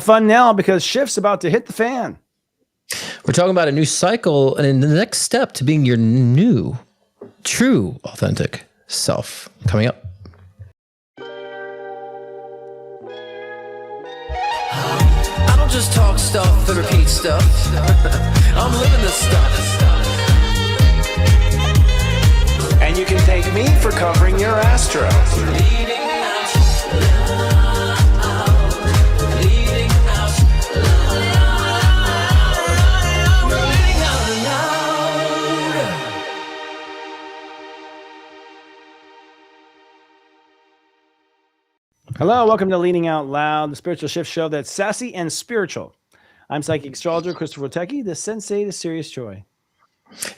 Fun now because shift's about to hit the fan. We're talking about a new cycle and in the next step to being your new, true, authentic self coming up. I don't just talk stuff and repeat stuff. I'm living this stuff. And you can thank me for covering your Astro. Hello, welcome to Leading Out Loud, the spiritual shift show that's sassy and spiritual. I'm psychic astrologer Christopher Witecki, the sensei to Sirius Joy.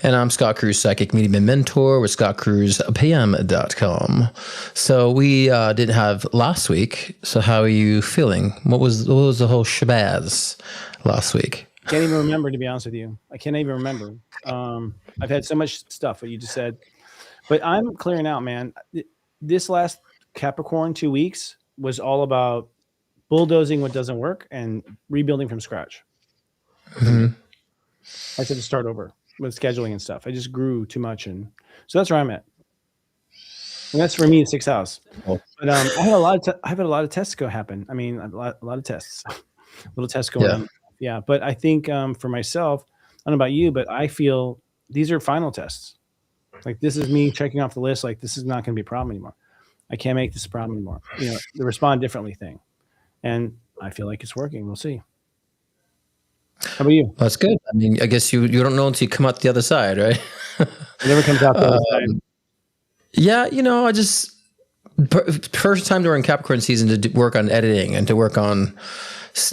And I'm Scott Cruz, psychic medium and mentor with scottcruzpm.com. So we didn't have last week. So how are you feeling? What was the whole shabazz last week? Can't even remember, to be honest with you. I can't even remember. I've had so much stuff, what you just said. But I'm clearing out, man. This last Capricorn 2 weeks was all about bulldozing what doesn't work and rebuilding from scratch. Mm-hmm. I had to start over with scheduling and stuff. I just grew too much, and so that's where I'm at. And that's for me, 6th house. But I had a lot of tests go happen. I mean, a lot of tests, little tests going on. Yeah, but I think for myself, I don't know about you, but I feel these are final tests. Like this is me checking off the list. Like this is not going to be a problem anymore. I can't make this a problem anymore. You know, the respond differently thing. And I feel like it's working. We'll see. How about you? That's good. I mean, I guess you don't know until you come out the other side, right? It never comes out the other side. Yeah, you know, I just first time during Capricorn season to work on editing and to work on,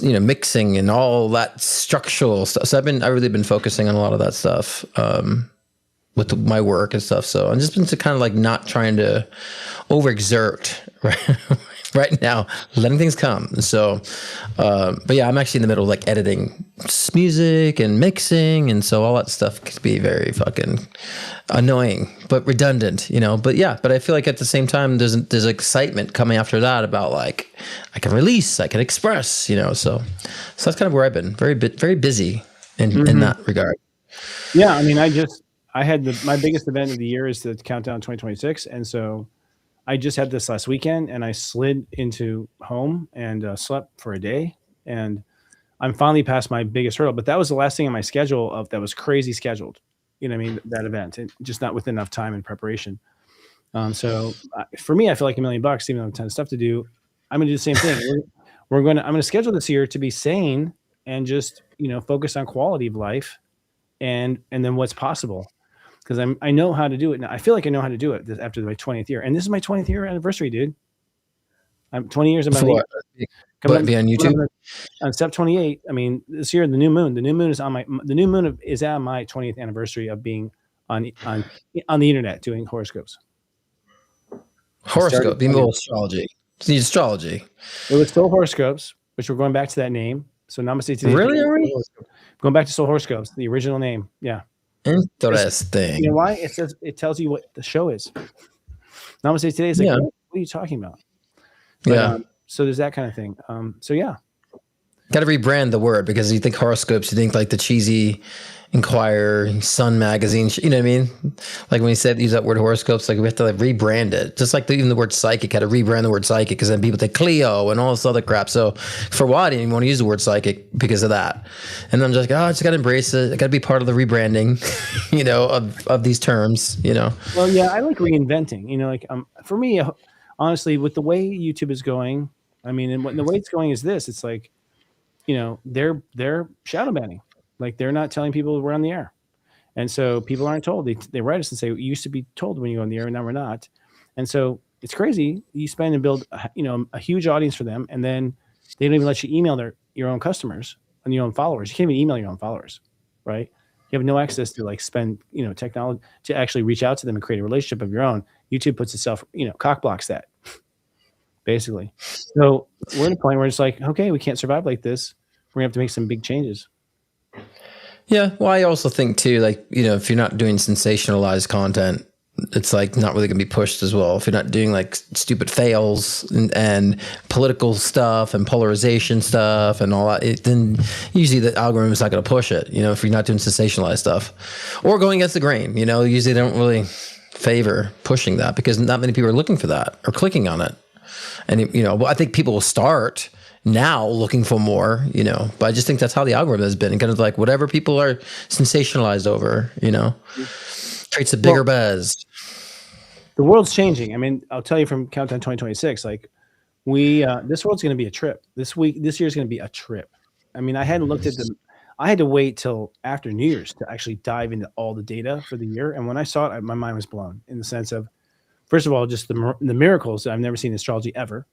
you know, mixing and all that structural stuff. So I've really been focusing on a lot of that stuff with my work and stuff. So I've just been to kind of like not trying to overexert right now, letting things come. So, but yeah, I'm actually in the middle of like editing music and mixing. And so all that stuff could be very fucking annoying, but redundant, you know, but yeah, but I feel like at the same time, there's excitement coming after that about like, I can release, I can express, you know, so that's kind of where I've been very busy in that regard. Yeah. I mean, I had my biggest event of the year is the countdown 2026. And so I just had this last weekend and I slid into home and slept for a day, and I'm finally past my biggest hurdle, but that was the last thing on my schedule that was crazy scheduled. You know what I mean? That event, and just not with enough time and preparation. So for me, I feel like $1 million, even though I have a ton of stuff to do. I'm going to do the same thing. I'm going to schedule this year to be sane and just, you know, focus on quality of life and then what's possible. Because I know how to do it now. I feel like I know how to do it after my 20th year. And this is my 20th year anniversary, dude. I'm 20 years. Be on YouTube on step 28. I mean, this year, the new moon is at my 20th anniversary of being on the internet doing horoscopes. Astrology. It's the astrology. It was Soul Horoscopes, which we're going back to that name. So Namaste today. Really? Going back to Soul Horoscopes, the original name. Yeah. Interesting. You know why? It tells you what the show is. Namaste today is like, what are you talking about? But, so there's that kind of thing. So yeah. Got to rebrand the word, because you think horoscopes, you think like the cheesy Inquirer, Sun magazine, you know what I mean? Like when we use that word horoscopes, like we have to like rebrand it. Just like even the word psychic, had to rebrand the word psychic, because then people think Cleo and all this other crap. So for a while, I didn't even want to use the word psychic because of that. And I'm just like, I just got to embrace it. I got to be part of the rebranding, you know, of these terms, you know? Well, yeah, I like reinventing, you know, like for me, honestly, with the way YouTube is going, I mean, and the way it's going is this, it's like, you know, they're shadow banning. Like they're not telling people we're on the air. And so people aren't told. They write us and say, you used to be told when you go on the air, and now we're not. And so it's crazy. You spend and build, a huge audience for them. And then they don't even let you email your own customers and your own followers. You can't even email your own followers, right? You have no access to like spend, technology to actually reach out to them and create a relationship of your own. YouTube puts itself, cock blocks that basically. So we're at a point where it's like, okay, we can't survive like this. We're gonna have to make some big changes. Yeah. Well, I also think too, like, if you're not doing sensationalized content, it's like not really going to be pushed as well. If you're not doing like stupid fails and political stuff and polarization stuff and all that, then usually the algorithm is not going to push it. You know, if you're not doing sensationalized stuff or going against the grain, you know, usually they don't really favor pushing that because not many people are looking for that or clicking on it. And, you know, I think people will start now looking for more, you know, but I just think that's how the algorithm has been, and kind of like whatever people are sensationalized over, you know, creates a bigger buzz. The world's changing. I mean, I'll tell you from Countdown 2026, like this world's going to be a trip. This year's going to be a trip. I mean, I hadn't looked at them. I had to wait till after New Year's to actually dive into all the data for the year. And when I saw it, my mind was blown in the sense of, first of all, just the miracles that I've never seen in astrology ever.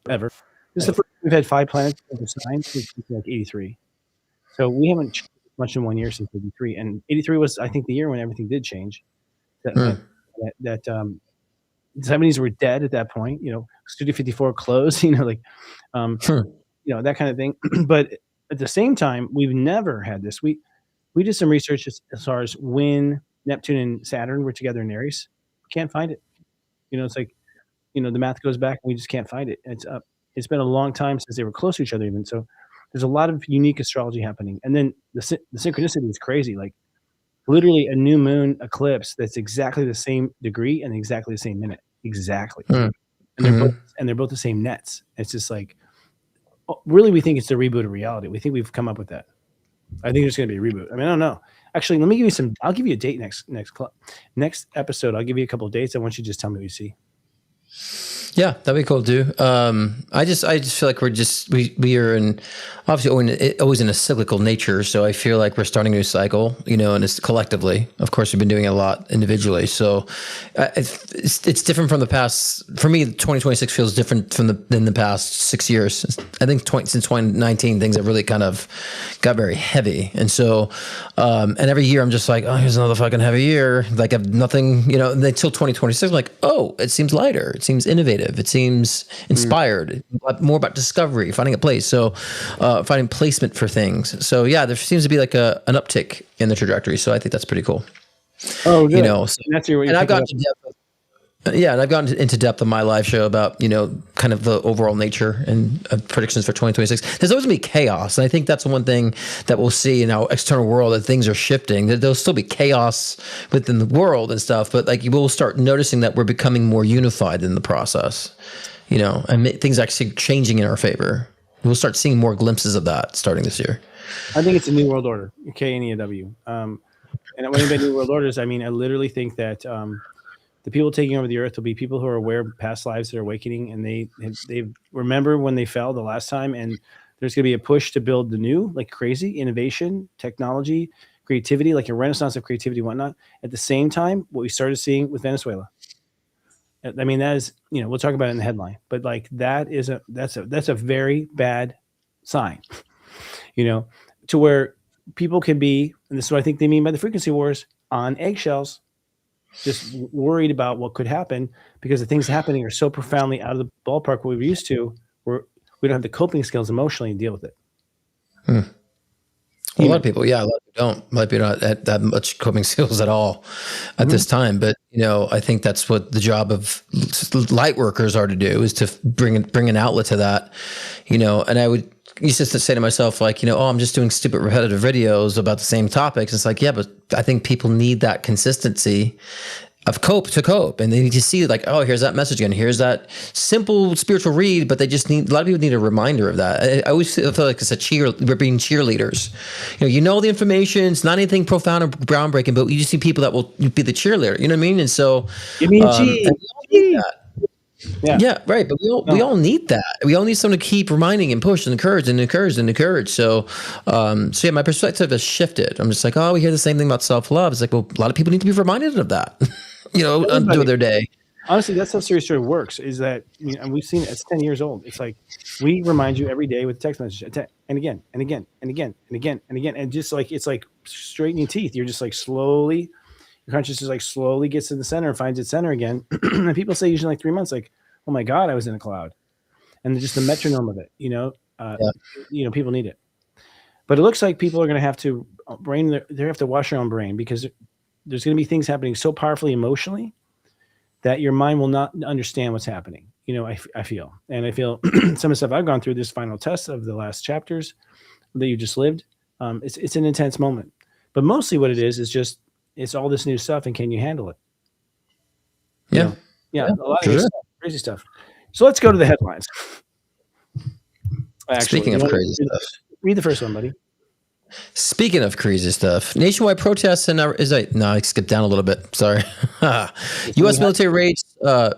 This is the first we've had 5 planets of the sign since like 83. So we haven't changed much in 1 year since 83. And 83 was, I think, the year when everything did change. That the 70s were dead at that point, you know, Studio 54 closed, you know, like, you know, that kind of thing. But at the same time, we've never had this. We did some research as far as when Neptune and Saturn were together in Aries. Can't find it. You know, it's like, you know, the math goes back and we just can't find it. It's been a long time since they were close to each other even. So there's a lot of unique astrology happening. And then the synchronicity is crazy. Like literally a new moon eclipse that's exactly the same degree and exactly the same minute. Exactly. And they're both the same nets. It's just like, really, we think it's the reboot of reality. We think we've come up with that. I think there's going to be a reboot. I mean, I don't know. Actually, let me give you I'll give you a date next episode. I'll give you a couple of dates. I want you to just tell me what you see. Yeah, that'd be cool too. I just feel like we are in obviously always in a cyclical nature. So I feel like we're starting a new cycle, you know, and it's collectively. Of course, we've been doing it a lot individually. So it's different from the past. For me, 2026 feels different than the past 6 years. I think since 2019, things have really kind of got very heavy. And so, and every year I'm just like, oh, here's another fucking heavy year. Like I've nothing, you know, until 2026, I'm like, oh, it seems lighter. It seems innovative. It seems inspired, more about discovery, finding a place. So, finding placement for things. So yeah, there seems to be like an uptick in the trajectory. So I think that's pretty cool. Oh, good. You know, so, and that's your. And I've gotten to depth. Yeah, and I've gone into depth on my live show about, you know, kind of the overall nature and predictions for 2026. There's always going to be chaos. And I think that's one thing that we'll see in our external world, that things are shifting. There'll still be chaos within the world and stuff, but like you will start noticing that we're becoming more unified in the process, you know, and things actually changing in our favor. We'll start seeing more glimpses of that starting this year. I think it's a new world order, KNEW. And when I say new world orders, I mean, I literally think that the people taking over the earth will be people who are aware of past lives that are awakening, and they remember when they fell the last time, and there's going to be a push to build the new, like crazy innovation, technology, creativity, like a renaissance of creativity and whatnot. At the same time, what we started seeing with Venezuela. I mean, that is, you know, we'll talk about it in the headline, but like that's a very bad sign, you know, to where people can be, and this is what I think they mean by the frequency wars, on eggshells, just worried about what could happen because the things happening are so profoundly out of the ballpark what we're used to, where we don't have the coping skills emotionally to deal with it. A lot of people, yeah, a lot of people don't. A lot of people don't have that much coping skills at all at this time. But, you know, I think that's what the job of light workers are to do, is to bring an outlet to that, you know. And I would used to say to myself, like, you know, oh, I'm just doing stupid repetitive videos about the same topics. It's like, yeah, but I think people need that consistency of cope, and they need to see like, oh, here's that message again, here's that simple spiritual read, but they just need, a lot of people need a reminder of that. I always feel like it's we're being cheerleaders. You know the information, it's not anything profound or groundbreaking, but you just see people that will be the cheerleader, you know what I mean? And so give me a cheese. Yeah, right. But we all need that. We all need someone to keep reminding and push and encourage. So yeah, my perspective has shifted. I'm just like, oh, we hear the same thing about self-love. It's like, well, a lot of people need to be reminded of that, you know, through their day. Honestly, that's how Sirius Joy works, is that, you know, and we've seen it, it's 10 years old. It's like, we remind you every day with a text message, and again, and again, and again, and again, and again. And just like, it's like straightening teeth. You're just like slowly, your consciousness like slowly gets to the center and finds its center again. And people say usually like 3 months, like, oh my God, I was in a cloud. And just the metronome of it, you know, you know, people need it. But it looks like people are going to have to they have to wash their own brain, because there's going to be things happening so powerfully emotionally that your mind will not understand what's happening. I feel some of the stuff I've gone through, this final test of the last chapters that you just lived. It's an intense moment, but mostly what it is just, it's all this new stuff, and can you handle it? Yeah. A lot of new stuff, crazy stuff. So let's go to the headlines. Actually, Speaking of crazy stuff, read the first one, buddy. Speaking of crazy stuff, nationwide protests and I skipped down a little bit. Sorry. U.S. military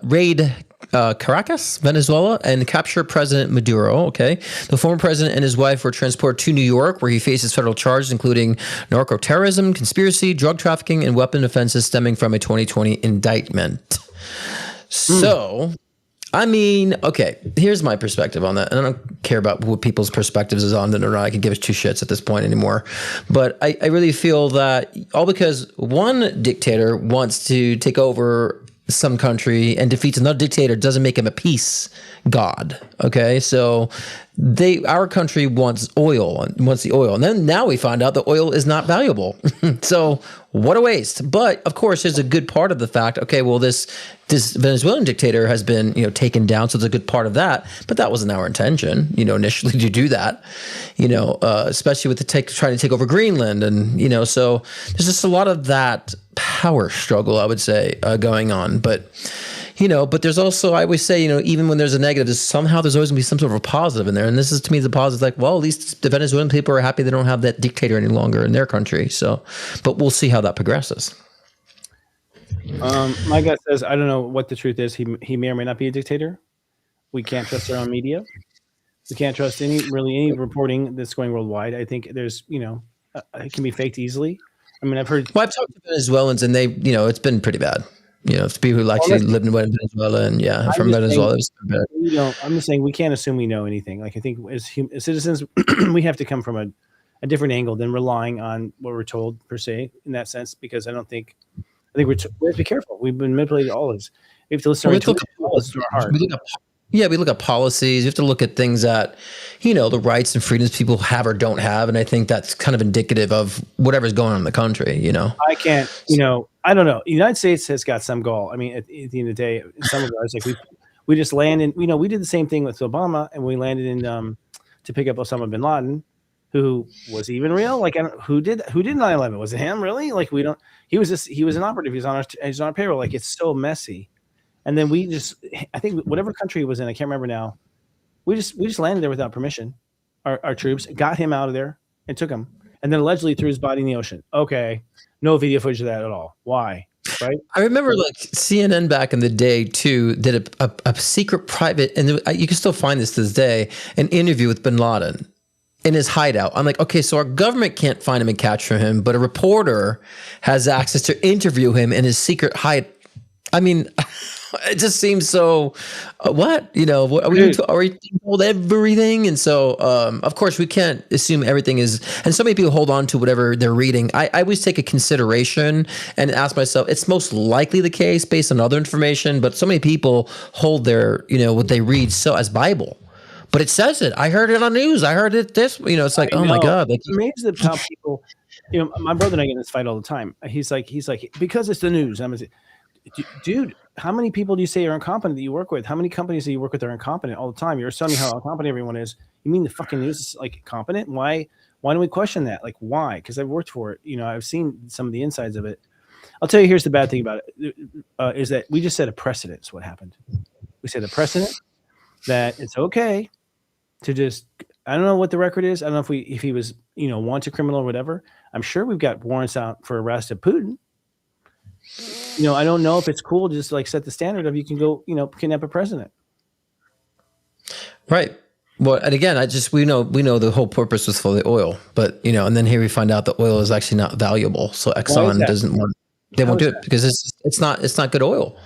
raid Caracas, Venezuela, and capture President Maduro. Okay, the former president and his wife were transported to New York, where he faces federal charges including narco-terrorism, conspiracy, drug trafficking, and weapon offenses stemming from a 2020 indictment. So, I mean, okay, here's my perspective on that. And I don't care about what people's perspectives is on it or not. I can give two shits at this point anymore. But I really feel that all because one dictator wants to take over some country and defeats another dictator doesn't make him a peace god. Okay, so our country wants oil and wants the oil, and then now we find out the oil is not valuable. So what a waste. But of course, there's a good part of the fact. Okay, well this Venezuelan dictator has been taken down, so it's a good part of that. But that wasn't our intention, initially to do that. Especially with trying to take over Greenland, and so there's just a lot of that power struggle, I would say, going on. But but there's also, I always say, even when there's a negative, there's always going to be some sort of a positive in there. And this is, to me, the positive, like, well, at least the Venezuelan people are happy they don't have that dictator any longer in their country. So, but we'll see how that progresses. My guy says, I don't know what the truth is. He may or may not be a dictator. We can't trust our own media. We can't trust any reporting that's going worldwide. I think there's, it can be faked easily. I mean, I've heard. Well, I've talked to Venezuelans, and they, it's been pretty bad. To people who actually lived in Venezuela, and from Venezuela, it's bad. I'm just saying we can't assume we know anything. Like, I think as citizens, we have to come from a different angle than relying on what we're told per se in that sense. Because I think we have to be careful. We've been manipulated always. We have to listen to our heart. We look at policies. You have to look at things that, the rights and freedoms people have or don't have. And I think that's kind of indicative of whatever's going on in the country, I can't, I don't know. The United States has got some gall. I mean, at the end of the day, some of us, like we just landed, we did the same thing with Obama, and we landed in to pick up Osama bin Laden, who was even real. Like, who did 9/11? Was it him? Really? Like, he was an operative. He's on our payroll. Like, it's so messy. And then I think whatever country he was in, I can't remember now. We just landed there without permission. Our troops got him out of there and took him, and then allegedly threw his body in the ocean. Okay, no video footage of that at all. Why? Right? I remember like CNN back in the day too did a secret private, and you can still find this to this day, an interview with bin Laden in his hideout. I'm like, okay, so our government can't find him and capture him, but a reporter has access to interview him in his secret hide. I mean, it just seems so. What are we told everything? And so, of course, we can't assume everything is. And so many people hold on to whatever they're reading. I always take a consideration and ask myself, it's most likely the case based on other information. But so many people hold their, what they read so as Bible. But it says it. I heard it on news. I heard it this. It's like, oh my God! Like, it's amazing at how people. My brother and I get in this fight all the time. He's like, because it's the news. I'm like, dude, how many people do you say are incompetent that you work with? How many companies do you work with that are incompetent all the time? You're telling me how incompetent everyone is. You mean the fucking news is like competent? Why don't we question that? Like, why? Because I've worked for it. I've seen some of the insides of it. I'll tell you, here's the bad thing about it, is that we just set a precedent. Is what happened. We set a precedent that it's okay to just, I don't know what the record is. I don't know if he was, wanted criminal or whatever. I'm sure we've got warrants out for arrest of Putin. I don't know if it's cool to just like set the standard of you can go, kidnap a president. Right. Well, and again, we know the whole purpose was for the oil, but and then here we find out the oil is actually not valuable. So Exxon won't do it because it's not good oil.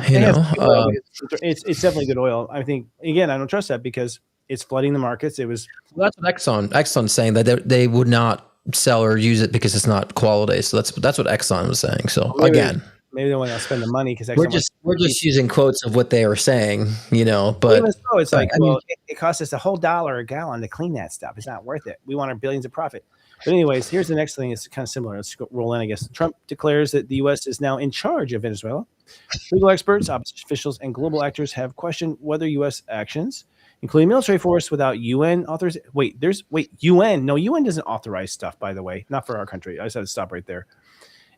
It's definitely good oil. I think, again, I don't trust that because it's flooding the markets. That's what Exxon's saying, that they would not sell or use it because it's not quality. So that's what Exxon was saying. So again, Maybe they want to spend the money because we're just using quotes of what they were saying, but well, even so, it's like, I mean, it costs us a whole $1 a gallon to clean that stuff. It's not worth it. We want our billions of profit. But anyways, here's the next thing. It's kind of similar. Let's roll in, I guess. Trump declares that the U.S. is now in charge of Venezuela. Legal experts, opposition officials, and global actors have questioned whether U.S. actions, including military force without UN authorization. UN. No, UN doesn't authorize stuff, by the way. Not for our country. I just had to stop right there.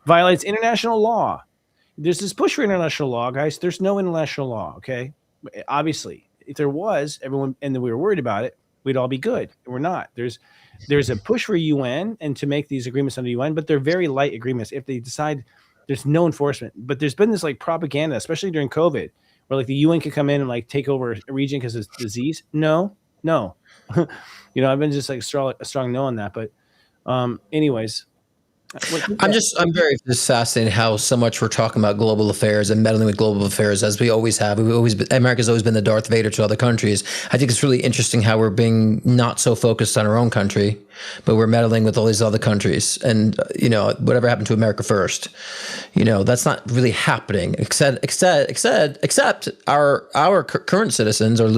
Violates international law. There's this push for international law, guys. There's no international law, okay? Obviously, if there was, everyone, and we were worried about it, we'd all be good. And we're not. There's a push for UN and to make these agreements under UN, but they're very light agreements. If they decide, there's no enforcement. But there's been this like propaganda, especially during COVID, where like the UN could come in and like take over a region because of disease. No. I've been just like a strong no on that. But anyways. I'm very fascinated how so much we're talking about global affairs and meddling with global affairs, as we always have. America's always been the Darth Vader to other countries. I think it's really interesting how we're being not so focused on our own country, but we're meddling with all these other countries. And whatever happened to America first, that's not really happening. Except our current citizens are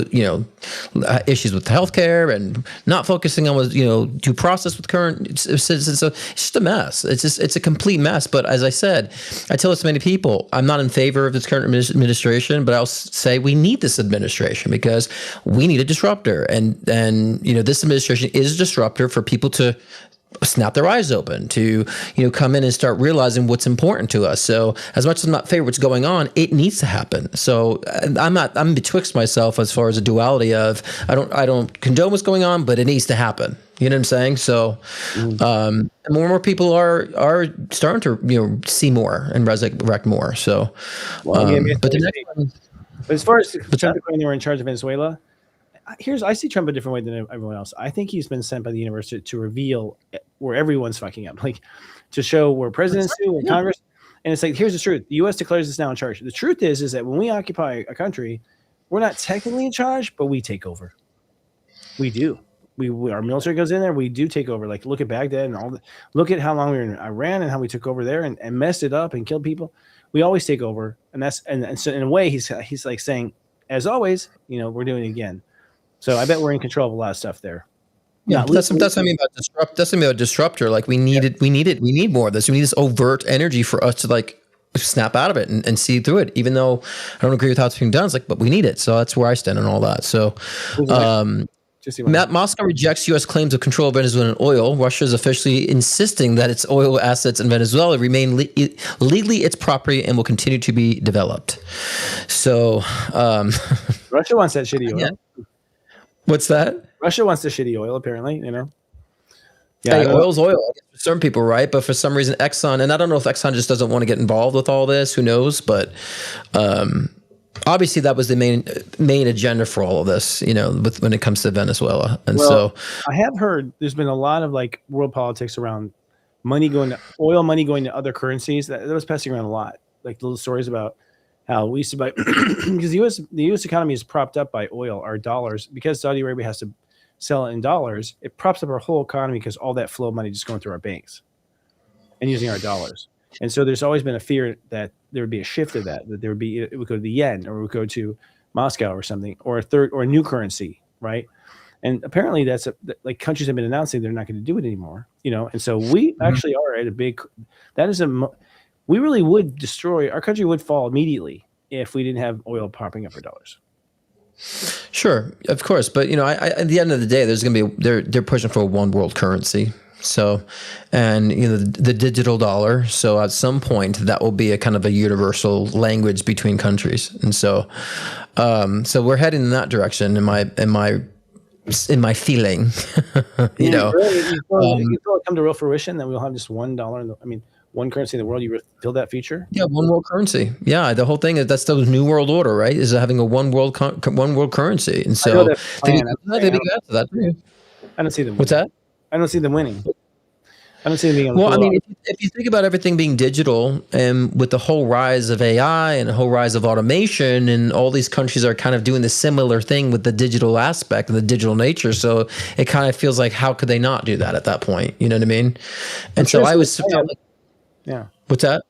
issues with healthcare and not focusing on due process with current citizens. So it's just a mess. It's a complete mess. But as I said, I tell this to many people, I'm not in favor of this current administration, but I'll say we need this administration because we need a disruptor. And this administration is a disruptor for people to snap their eyes open, to come in and start realizing what's important to us. So as much as I'm not in favor of what's going on, it needs to happen. So I'm betwixt myself as far as a duality of I don't condone what's going on, but it needs to happen. You know what I'm saying? So more and more people are starting to see more and resurrect more. So but the next one, as far as Trump declaring they were in charge of Venezuela, I see Trump a different way than everyone else. I think he's been sent by the universe to reveal where everyone's fucking up, like to show where presidents do and Congress. And it's like, here's the truth. The U.S. declares it's now in charge. The truth is that when we occupy a country, we're not technically in charge, but we take over. We do. Our military goes in there. We do take over. Like look at Baghdad and look at how long we were in Iran and how we took over there and messed it up and killed people. We always take over. And so in a way, he's like saying, as always, we're doing it again. So I bet we're in control of a lot of stuff there. Yeah, that's what I mean about disrupt. That's what I mean about disruptor. Like we need more of this. We need this overt energy for us to like snap out of it and see through it. Even though I don't agree with how it's being done, it's like, but we need it. So that's where I stand on all that. So, Moscow rejects U.S. claims of control of Venezuelan oil. Russia is officially insisting that its oil assets in Venezuela remain legally its property and will continue to be developed. So, Russia wants that shitty oil. Yeah. What's that? Russia wants the shitty oil, apparently, Yeah, hey, oil's oil for some people, right? But for some reason, Exxon, and I don't know if Exxon just doesn't want to get involved with all this. Who knows? But obviously, that was the main agenda for all of this, when it comes to Venezuela. And so, I have heard there's been a lot of like world politics around money going to other currencies. That was passing around a lot, like little stories about how we used to buy because the U.S. economy is propped up by oil, our dollars, because Saudi Arabia has to sell it in dollars. It props up our whole economy because all that flow of money just going through our banks and using our dollars. And so there's always been a fear that there would be a shift of that it would go to the yen or it would go to Moscow or something, or a new currency, right? And apparently that's like countries have been announcing they're not going to do it anymore, And so we actually are at we really would destroy, our country would fall immediately if we didn't have oil propping up our dollars. Sure, of course. But, at the end of the day, there's going to be, they're pushing for a one world currency. So, and, the digital dollar. So at some point that will be a kind of a universal language between countries. And so, so we're heading in that direction in my feeling, You feel it come to real fruition that we'll have just $1. One currency in the world, you feel that future? Yeah, one world currency. Yeah, the whole thing is that's the new world order, right? Is having a one world currency, and so I don't see them. What's that? I don't see them winning. I don't see them being. Well, if you think about everything being digital, and with the whole rise of AI and the whole rise of automation, and all these countries are kind of doing the similar thing with the digital aspect and the digital nature. So it kind of feels like, how could they not do that at that point? You know what I mean? And so I was. Yeah. What's that?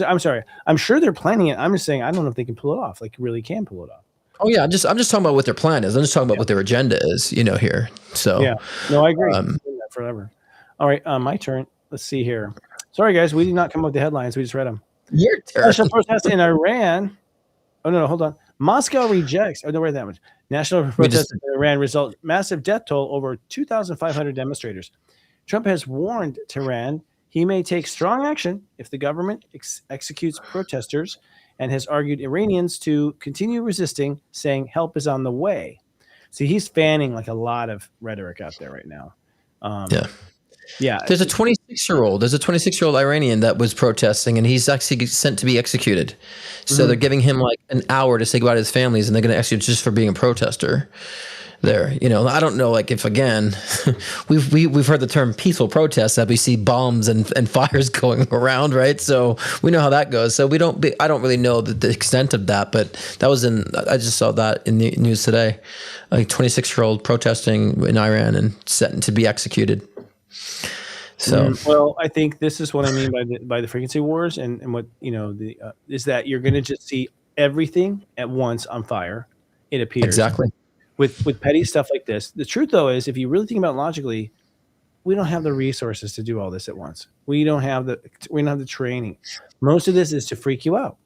I'm sorry. I'm sure they're planning it. I'm just saying I don't know if they can pull it off. Like really can pull it off. Oh yeah, I'm just talking about what their plan is. I'm just talking about Yeah. what their agenda is, here. So Yeah. No, I agree. That forever. All right, my turn. Let's see here. Sorry, guys, we did not come up with the headlines. We just read them. Your turn. National protest in Iran. Oh no, hold on. Moscow rejects. Oh, don't worry that much. National protest in Iran result massive death toll over 2,500 demonstrators. Trump has warned Tehran he may take strong action if the government executes protesters, and has argued Iranians to continue resisting, saying help is on the way. See, he's fanning like a lot of rhetoric out there right now. Yeah. There's a 26-year-old Iranian that was protesting, and he's actually sent to be executed. So they're giving him like an hour to say goodbye to his families, and they're going to execute just for being a protester. There, I don't know, like if again, we've heard the term peaceful protests, that we see bombs and fires going around, right? So we know how that goes. So I don't really know the extent of that, but I just saw that in the news today, a 26-year-old protesting in Iran and set to be executed. So well, I think this is what I mean by the frequency wars, and what is that you're going to just see everything at once on fire. It appears exactly. With petty stuff like this. The truth, though, is if you really think about it logically, we don't have the resources to do all this at once. We don't have the training. Most of this is to freak you out.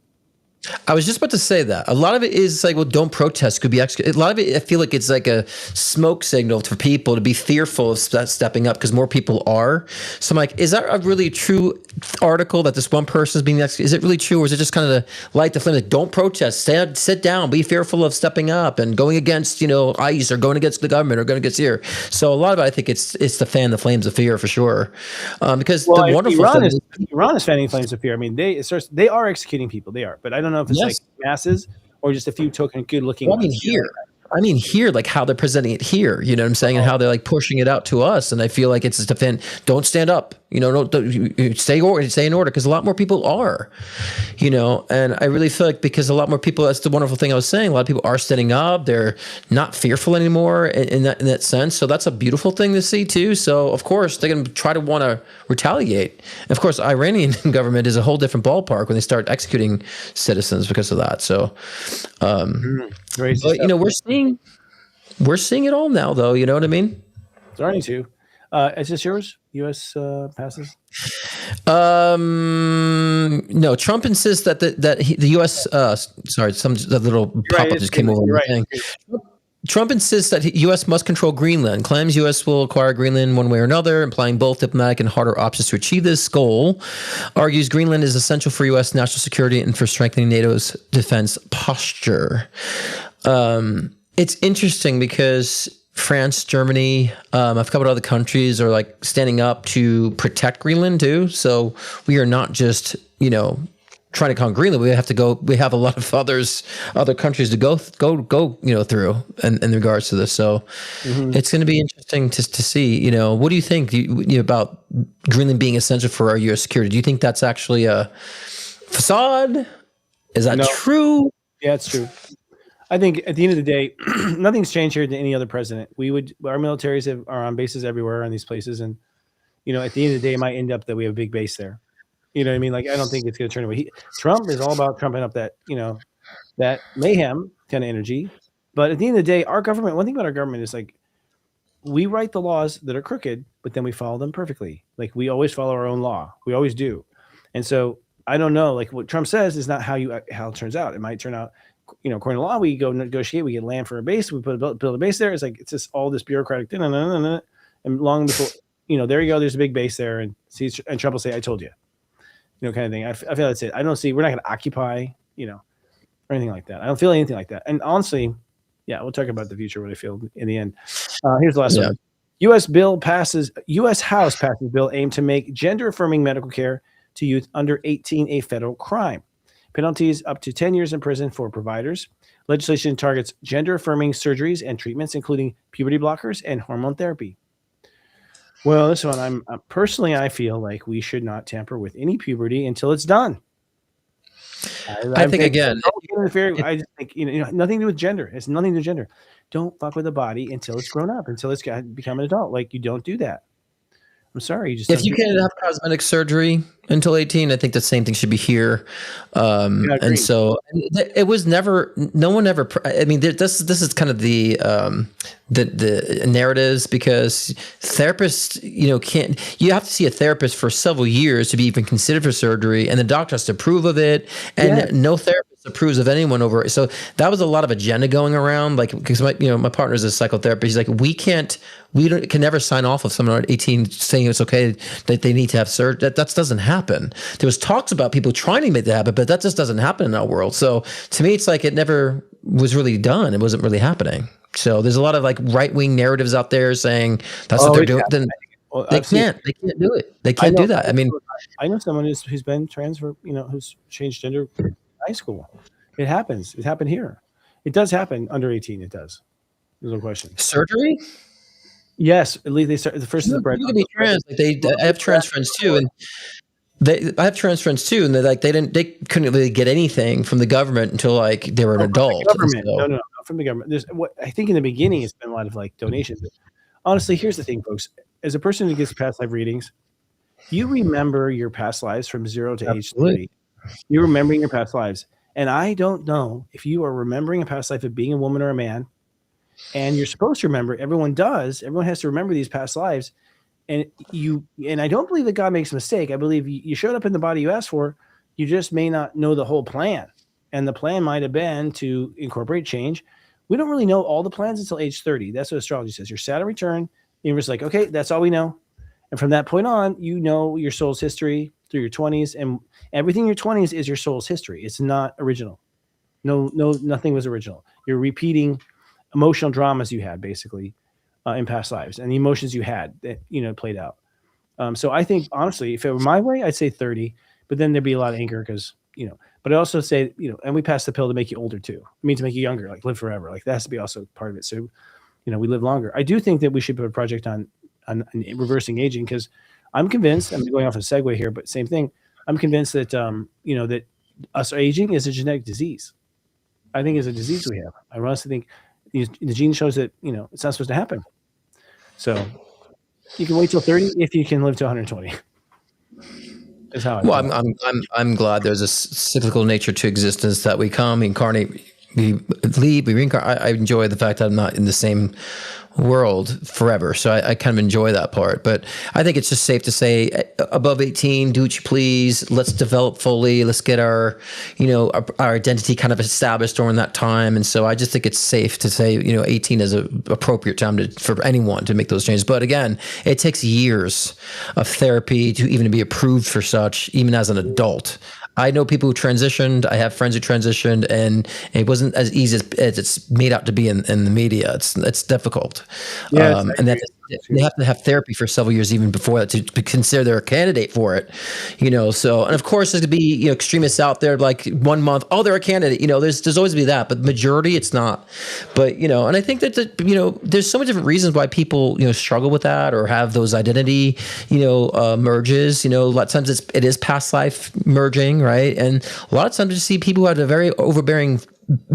I was just about to say that. A lot of it is like, well, don't protest, could be executed. A lot of it, I feel like it's like a smoke signal for people to be fearful of stepping up because more people are. So I'm like, is that a really true article that this one person is being executed? Is it really true, or is it just kind of to light the flame? Like, don't protest, sit down, be fearful of stepping up and going against, ICE or going against the government or going against here. So a lot of it, I think it's to fan the flames of fear for sure. Because the wonderful thing is Iran is fanning flames of fear. I mean, they are executing people. They are, but I don't know if it's like masses or just a few token good looking ones. I mean here, like how they're presenting it here, you know what I'm saying? And how they're like pushing it out to us. And I feel like it's to defend, don't stand up, don't stay in order, because a lot more people are, and I really feel like because a lot more people, that's the wonderful thing I was saying, a lot of people are standing up. They're not fearful anymore in that sense. So that's a beautiful thing to see too. So of course they're going to try to want to retaliate. And of course, Iranian government is a whole different ballpark when they start executing citizens because of that. So, we're seeing it all now, though. You know what I mean? Starting to. Is this yours? U.S. passes? No. Trump insists that the U.S. Sorry, the little pop-up just came over. Right. Trump insists that U.S. must control Greenland, claims U.S. will acquire Greenland one way or another, implying both diplomatic and harder options to achieve this goal, argues Greenland is essential for U.S. national security and for strengthening NATO's defense posture. It's interesting because France, Germany, a couple of other countries are like standing up to protect Greenland too. So we are not just, trying to conquer Greenland. We have a lot of other countries to go through in regards to this. So it's going to be interesting to see, what do you think about Greenland being essential for our U.S. security? Do you think that's actually a facade? Is that true? Yeah, it's true. I think at the end of the day, nothing's changed here to any other president. Our militaries are on bases everywhere on these places. And, at the end of the day, it might end up that we have a big base there. You know what I mean? Like, I don't think it's going to turn away. Trump is all about trumping up that, that mayhem kind of energy. But at the end of the day, our government, one thing about our government is like, we write the laws that are crooked, but then we follow them perfectly. Like, we always follow our own law. We always do. And so I don't know, like what Trump says is not how it turns out. It might turn out, according to law, we go negotiate, we get land for a base, we build a base there. It's like, it's just all this bureaucratic, and long before, there you go, there's a big base there, and Trump will say, I told you. Kind of thing. I feel that's it. I don't see, we're not going to occupy, or anything like that. I don't feel anything like that. And honestly, yeah, we'll talk about the future, what I feel in the end. Here's the last one. U.S. House passes bill aimed to make gender-affirming medical care to youth under 18 a federal crime. Penalties up to 10 years in prison for providers. Legislation targets gender-affirming surgeries and treatments, including puberty blockers and hormone therapy. Well, this one, personally, I feel like we should not tamper with any puberty until it's done. I think again, I just think nothing to do with gender. It's nothing to do with gender. Don't fuck with the body until it's grown up, until it's become an adult. Like, you don't do that. I'm sorry, you just If you can't have cosmetic surgery until 18, I think the same thing should be here. And so it was never, no one ever, I mean, this is kind of the narratives, because therapists, you have to see a therapist for several years to be even considered for surgery, and the doctor has to approve of it, and no therapist approves of anyone over it. So that was a lot of agenda going around, like, because my partner is a psychotherapist. He's like, we can never sign off of someone at 18 saying it's okay that they need to have surgery. That doesn't happen. There was talks about people trying to make that happen, but that just doesn't happen in our world. So to me, it's like it never was really done. It wasn't really happening. So there's a lot of like right-wing narratives out there saying that's what they're doing. Then they can't do it. They can't do that. I mean, I know someone who's been trans for, who's changed gender in high school. It happens. It happened here. It does happen under 18. It does. There's no question. Surgery? Yes, at least they start the first. You can be trans. Like I have trans friends too, and I have trans friends too, and they couldn't really get anything from the government until like they were an adult. Government. No, not from the government. There's what I think in the beginning it's been a lot of like donations. Honestly, here's the thing, folks. As a person who gets past life readings, you remember your past lives from 0 to age 30. You're remembering your past lives. And I don't know if you are remembering a past life of being a woman or a man, and you're supposed to remember. Everyone does. Everyone has to remember these past lives. And I don't believe that God makes a mistake. I believe you showed up in the body you asked for. You just may not know the whole plan. And the plan might have been to incorporate change. We don't really know all the plans until age 30. That's what astrology says. Your Saturn return, the universe is like, okay, that's all we know. And from that point on, you know your soul's history through your 20s, and everything in your 20s is your soul's history. It's not original. No, nothing was original. You're repeating emotional dramas you had basically in past lives, and the emotions you had that played out. So I think honestly, if it were my way, I'd say 30, but then there'd be a lot of anger because But I also say and we pass the pill to make you older too. I mean, to make you younger, like live forever. Like that has to be also part of it. So we live longer. I do think that we should put a project on reversing aging, because I'm convinced, I'm going off a segue here, but same thing. I'm convinced that, that us aging is a genetic disease. I think it's a disease we have. I honestly think the gene shows that, it's not supposed to happen. So you can wait till 30 if you can live to 120. Is how I well, I'm glad there's a cyclical nature to existence, that we come, incarnate, we leave, we reincarnate. I enjoy the fact that I'm not in the same world forever. So I kind of enjoy that part. But I think it's just safe to say above 18, do what you please. Let's develop fully. Let's get our identity kind of established during that time. And so I just think it's safe to say, 18 is an appropriate time for anyone to make those changes. But again, it takes years of therapy to even be approved for such, even as an adult. I know people who transitioned. I have friends who transitioned, and it wasn't as easy as it's made out to be in the media. It's difficult. Yeah, and that they have to have therapy for several years even before that to consider they're a candidate for it. So, and of course there's gonna be extremists out there like 1 month, oh, they're a candidate. There's always be that, but the majority it's not. But and I think that there's so many different reasons why people struggle with that or have those identity merges. A lot of times it is past life merging, right? And a lot of times you see people who had a very overbearing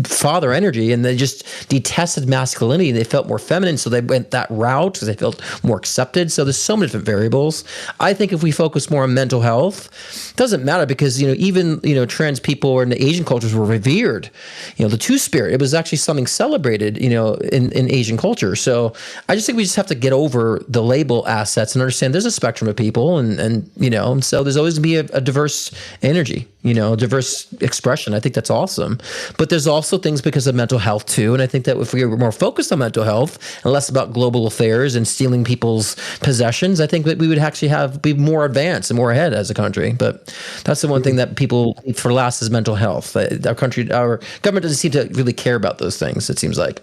father energy, and they just detested masculinity, and they felt more feminine, so they went that route because they felt more accepted. So there's so many different variables. I think if we focus more on mental health, it doesn't matter, because even trans people or in the Asian cultures were revered. The two-spirit, it was actually something celebrated in Asian culture. So I just think we just have to get over the label assets and understand there's a spectrum of people, and so there's always going to be a diverse energy, diverse expression. I think that's awesome. But there's also things because of mental health too. And I think that if we were more focused on mental health and less about global affairs and stealing people's possessions, I think that we would actually be more advanced and more ahead as a country. But that's the one thing that people leave for last is mental health. Our government doesn't seem to really care about those things, it seems like.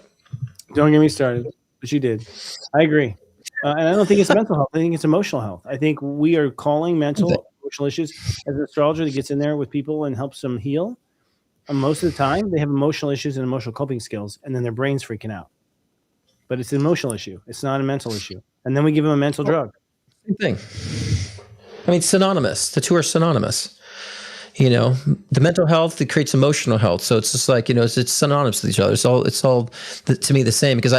Don't get me started, but you did. I agree. And I don't think it's mental health. I think it's emotional health. I think we are calling mental emotional issues as an astrologer that gets in there with people and helps them heal. Most of the time, they have emotional issues and emotional coping skills, and then their brain's freaking out. But it's an emotional issue. It's not a mental issue. And then we give them a mental drug. Same thing. I mean, synonymous. The two are synonymous. The mental health, it creates emotional health. So it's just like, it's synonymous with each other. It's all to me the same, because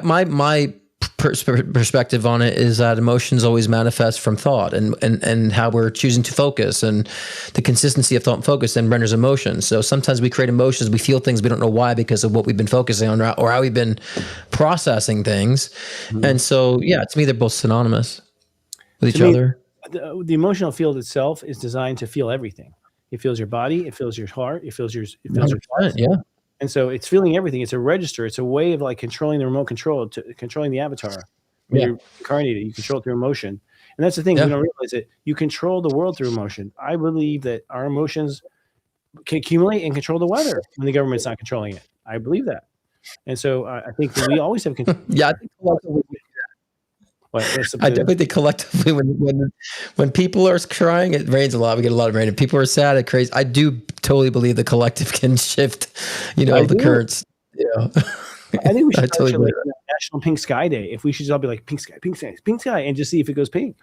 my perspective on it is that emotions always manifest from thought and how we're choosing to focus, and the consistency of thought and focus then renders emotions. So sometimes we create emotions, we feel things we don't know why because of what we've been focusing on or how we've been processing things. And so, yeah, to me, they're both synonymous with each other. The emotional field itself is designed to feel everything. It feels your body, it feels your heart, it feels your thoughts. Yeah. And so it's feeling everything. It's a register. It's a way of like controlling the remote control, to controlling the avatar. When you're incarnated, you control it through emotion. And that's the thing. We don't realize it. You control the world through emotion. I believe that our emotions can accumulate and control the weather when the government's not controlling it. I believe that. And so I think that we always have control. Yeah, I think collectively, I definitely think collectively when people are crying, it rains a lot. We get a lot of rain. If people are sad, it crazy. I do totally believe the collective can shift, the currents. Yeah. I think we should totally like National Pink Sky Day. If we should all be like pink sky, pink sky, pink sky, and just see if it goes pink.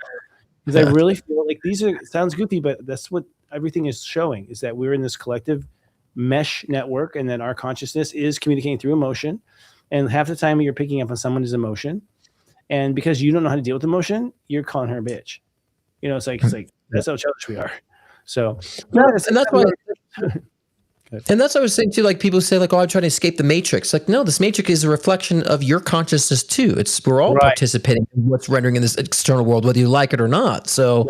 Because I really feel like it sounds goofy, but that's what everything is showing, is that we're in this collective mesh network, and that our consciousness is communicating through emotion. And half the time you're picking up on someone's emotion. And because you don't know how to deal with emotion, you're calling her a bitch. It's like that's how childish we are. So and that's why. And that's what I was saying too. Like people say, like, "Oh, I'm trying to escape the matrix." Like, no, this matrix is a reflection of your consciousness too. We're all participating in what's rendering in this external world, whether you like it or not. So,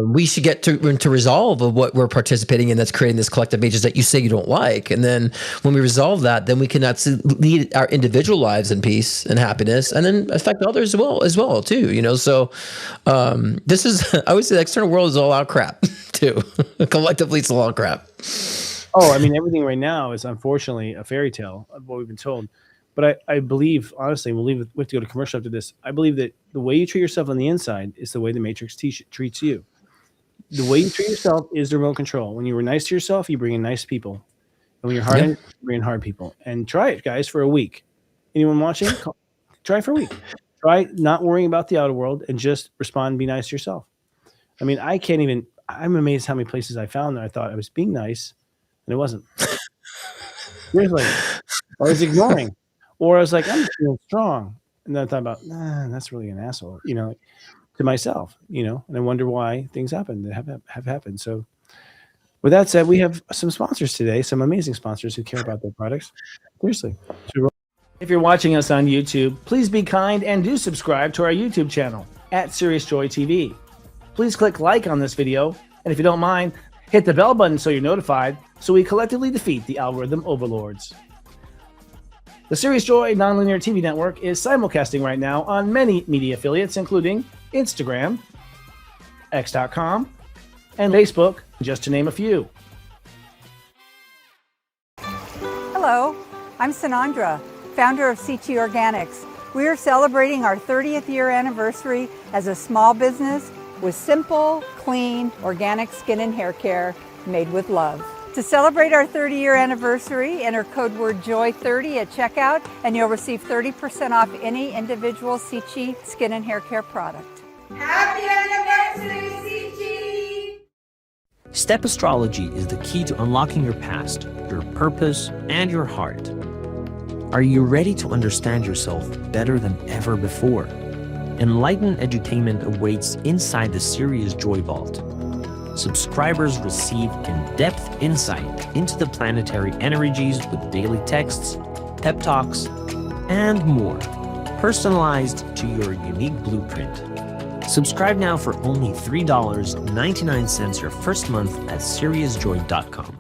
we should get to resolve of what we're participating in that's creating this collective matrix that you say you don't like. And then when we resolve that, then we can lead our individual lives in peace and happiness, and then affect others as well too. So, this is I would say the external world is all out crap too. Collectively, it's all out crap. Oh, I mean, everything right now is unfortunately a fairy tale of what we've been told. But I believe, honestly, we have to go to commercial after this. I believe that the way you treat yourself on the inside is the way the Matrix treats you. The way you treat yourself is the remote control. When you were nice to yourself, you bring in nice people. And when you're hard, you bring in hard people. And try it, guys, for a week. Anyone watching? Try it for a week. Try not worrying about the outer world and just respond and be nice to yourself. I mean, I'm amazed how many places I found that I thought I was being nice. And it wasn't. Seriously. Or I was ignoring. Or I was like, I'm feeling strong. And then I thought about, that's really an asshole, to myself, and I wonder why things happen that have happened. So with that said, we have some sponsors today, some amazing sponsors who care about their products. Seriously. If you're watching us on YouTube, please be kind and do subscribe to our YouTube channel at Sirius Joy TV. Please click like on this video. And if you don't mind, hit the bell button so you're notified, so we collectively defeat the algorithm overlords. The Sirius Joy Nonlinear TV Network is simulcasting right now on many media affiliates, including Instagram, X.com, and Facebook, just to name a few. Hello, I'm Sanandra, founder of CT Organics. We are celebrating our 30th year anniversary as a small business with simple, clean, organic skin and hair care made with love. To celebrate our 30-year anniversary, enter code word JOY30 at checkout and you'll receive 30% off any individual Sichi skin and hair care product. Happy anniversary, Sichi! Step Astrology is the key to unlocking your past, your purpose, and your heart. Are you ready to understand yourself better than ever before? Enlightened edutainment awaits inside the Sirius Joy Vault. Subscribers receive in-depth insight into the planetary energies with daily texts, pep talks, and more, personalized to your unique blueprint. Subscribe now for only $3.99 your first month at SiriusJoy.com.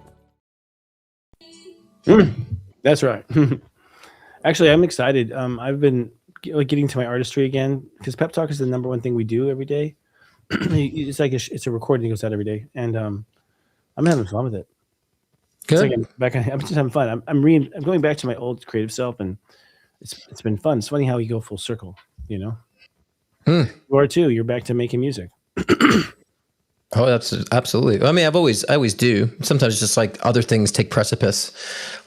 That's right. Actually, I'm excited. I've been getting to my artistry again, because Pep Talk is the number one thing we do every day. It's like it's a recording that goes out every day, and I'm having fun with it. Good. I'm just having fun. I'm going back to my old creative self, and it's been fun. It's funny how you go full circle, You are too. You're back to making music. Oh, that's absolutely. I mean, I always do. Sometimes just like other things take precedence,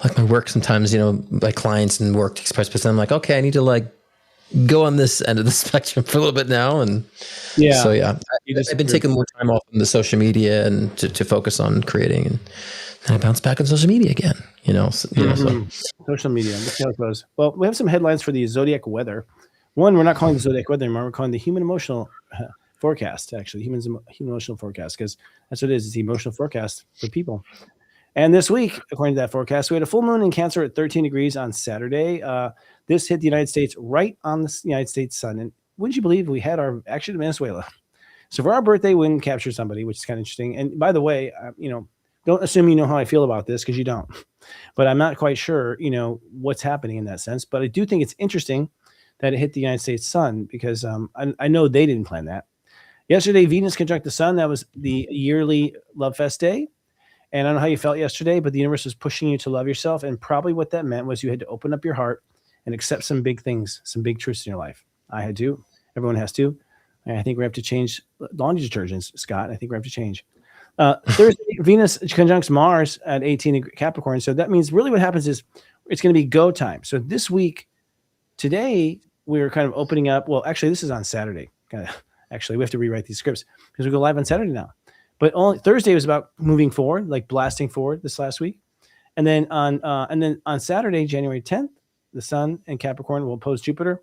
like my work. Sometimes, my clients and work takes precedence. And I'm like, okay, I need to like go on this end of the spectrum for a little bit now. And so I've been taking more time off from the social media and to focus on creating, and then I bounce back on social media again. So. Social media. Let's see how it goes. Well, we have some headlines for the zodiac weather. One, we're not calling the zodiac weather anymore. We're calling the human emotional forecast, actually, human emotional forecast, because that's what it is. It's the emotional forecast for people. And this week, according to that forecast, we had a full moon in Cancer at 13 degrees on Saturday. This hit the United States right on the United States sun. And wouldn't you believe we had our action in Venezuela? So for our birthday, we didn't capture somebody, which is kind of interesting. And by the way, don't assume you know how I feel about this, because you don't. But I'm not quite sure, what's happening in that sense. But I do think it's interesting that it hit the United States sun, because I know they didn't plan that. Yesterday, Venus conjunct the sun. That was the yearly Love Fest day. And I don't know how you felt yesterday, but the universe was pushing you to love yourself. And probably what that meant was you had to open up your heart and accept some big things, some big truths in your life. I had to. Everyone has to. And I think we have to change laundry detergents, Scott. I think we have to change. Thursday, Venus conjuncts Mars at 18 Capricorn. So that means really what happens is it's going to be go time. So this week, today, we're kind of opening up. Well, actually, this is on Saturday. Actually, we have to rewrite these scripts because we go live on Saturday now. But only Thursday was about moving forward, like blasting forward this last week. And then on Saturday, January 10th, the sun in Capricorn will oppose Jupiter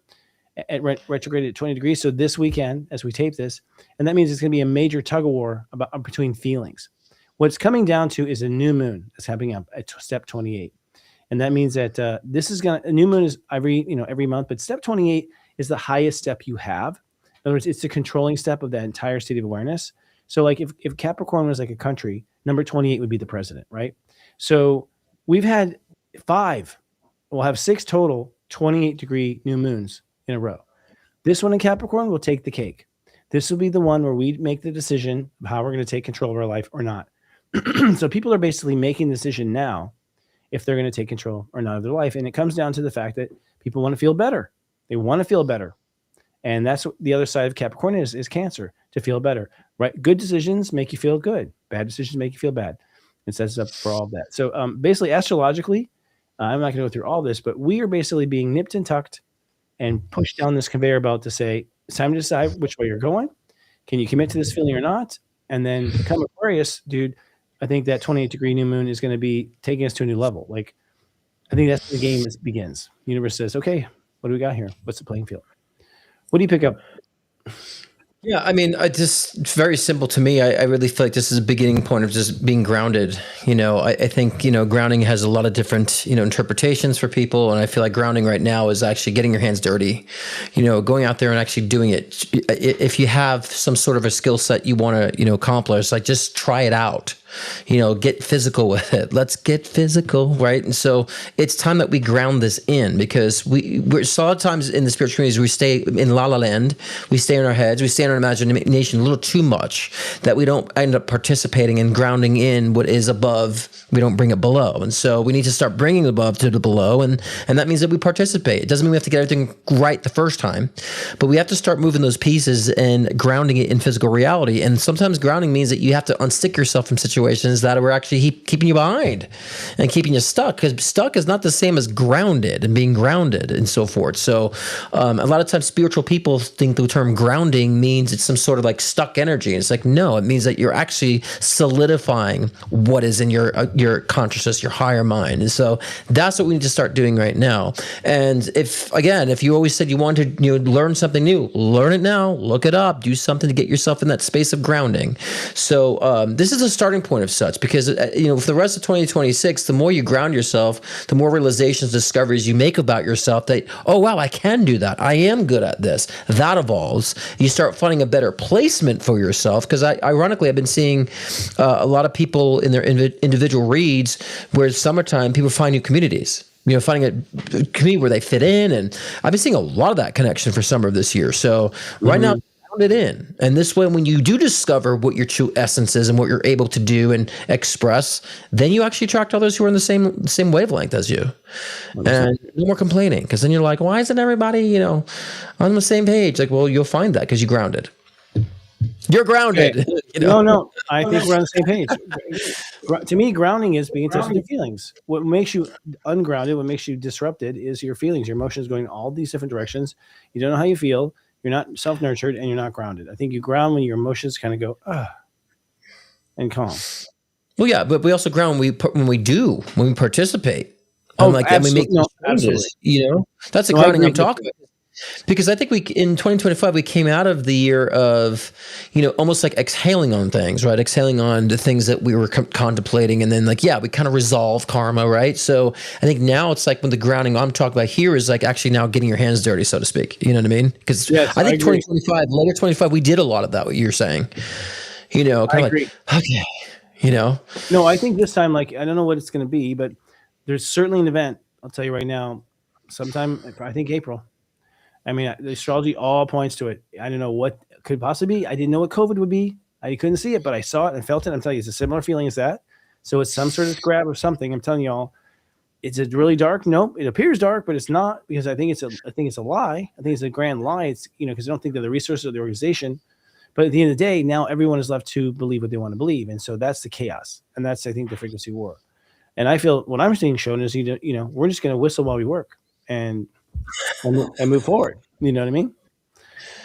at retrograde at 20 degrees. So this weekend, as we tape this, and that means it's going to be a major tug of war between feelings. What's coming down to is a new moon that's happening up at step 28. And that means that this is a new moon is every month, but step 28 is the highest step you have. In other words, it's the controlling step of that entire state of awareness. So like if Capricorn was like a country, number 28 would be the president, right? So we've had 5, we'll have 6 total 28-degree new moons in a row. This one in Capricorn will take the cake. This will be the one where we make the decision of how we're going to take control of our life or not. So people are basically making the decision now if they're going to take control or not of their life. And it comes down to the fact that people want to feel better. They want to feel better. And that's what the other side of Capricorn is Cancer, to feel better, right? Good decisions make you feel good. Bad decisions make you feel bad. It sets up for all of that. So basically, astrologically, I'm not going to go through all this, but we are basically being nipped and tucked and pushed down this conveyor belt to say, it's time to decide which way you're going. Can you commit to this feeling or not? And then come Aquarius, dude, I think that 28-degree new moon is going to be taking us to a new level. Like, I think that's the game begins. The universe says, okay, what do we got here? What's the playing field? What do you pick up? Yeah, I mean, it's very simple to me. I really feel like this is a beginning point of just being grounded. I think, grounding has a lot of different, interpretations for people. And I feel like grounding right now is actually getting your hands dirty, going out there and actually doing it. If you have some sort of a skill set you want to, accomplish, like just try it out. Get physical with it. Let's get physical, right? And so it's time that we ground this in, because we're so a lot of times in the spiritual communities, we stay in la la land, we stay in our heads, we stay in our imagination a little too much, that we don't end up participating and grounding in what is above. We don't bring it below. And so we need to start bringing above to the below. And that means that we participate. It doesn't mean we have to get everything right the first time, but we have to start moving those pieces and grounding it in physical reality. And sometimes grounding means that you have to unstick yourself from situations that are actually keeping you behind and keeping you stuck, because stuck is not the same as grounded and being grounded and so forth. So a lot of times spiritual people think the term grounding means it's some sort of like stuck energy. And it's like, no, it means that you're actually solidifying what is in your consciousness, your higher mind. And so that's what we need to start doing right now. And if you always said you wanted to learn something new, learn it now, look it up, do something to get yourself in that space of grounding. So this is a starting point of such, because for the rest of 2026, the more you ground yourself, the more realizations, discoveries you make about yourself that, oh wow, I can do that, I am good at this. That evolves. You start finding a better placement for yourself, because ironically, I've been seeing a lot of people in their individual reads where it's summertime, people find new communities. Finding a community where they fit in, and I've been seeing a lot of that connection for summer of this year. So right now, it in. And this way, when you do discover what your true essence is and what you're able to do and express, then you actually attract others who are in the same wavelength as you. And no more complaining, because then you're like, why isn't everybody, on the same page? Like, well, you'll find that because you're grounded. You're grounded. Okay. No. I think we're on the same page. To me, grounding is being in touch with your feelings. What makes you ungrounded, what makes you disrupted is your feelings. Your emotions going all these different directions. You don't know how you feel. You're not self-nurtured, and you're not grounded. I think you ground when your emotions kind of go, and calm. Well, yeah, but we also ground when we participate. Oh, and we make changes. That's the grounding I'm talking about. Because I think in 2025 we came out of the year of, almost like exhaling on things, right? Exhaling on the things that we were contemplating, and then we kind of resolve karma, right? So I think now it's like when the grounding I'm talking about here is like actually now getting your hands dirty, so to speak. You know what I mean? Because Yes, I think agree. 2025, later 25, we did a lot of that. What you're saying, kind of agree. like okay, No, I think this time, I don't know what it's going to be, but there's certainly an event. I'll tell you right now, sometime, I think April. I mean, the astrology all points to it. I don't know what could possibly be. I didn't know what COVID would be. I couldn't see it, but I saw it and felt it. I'm telling you, it's a similar feeling as that. So it's some sort of grab of something. I'm telling you all, is it really dark? Nope. It appears dark, but it's not, because I think it's a lie. I think it's a grand lie. It's, because I don't think they're the resources of the organization. But at the end of the day, now everyone is left to believe what they want to believe. And so that's the chaos. And that's, I think, the frequency war. And I feel what I'm seeing shown is, we're just going to whistle while we work and move forward. You know what I mean?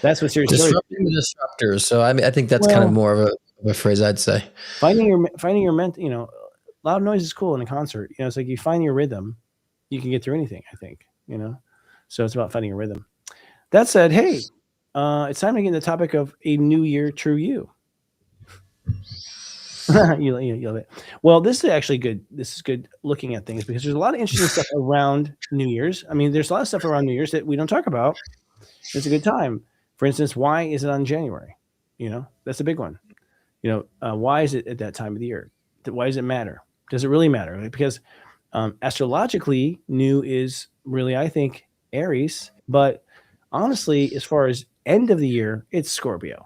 That's what Sirius Joy is. Disrupting the disruptors. So I think that's kind of more of a phrase I'd say. Finding your loud noise is cool in a concert. It's like you find your rhythm, you can get through anything, I think, So it's about finding a rhythm. That said, hey, it's time to get into the topic of a new year, true you. you love it. Well, this is actually good. This is good looking at things, because there's a lot of interesting stuff around New Year's. I mean, there's a lot of stuff around New Year's that we don't talk about. It's a good time. For instance, why is it on January? That's a big one. Why is it at that time of the year? Why does it matter? Does it really matter? Because astrologically, new is really, I think, Aries. But honestly, as far as end of the year, it's Scorpio.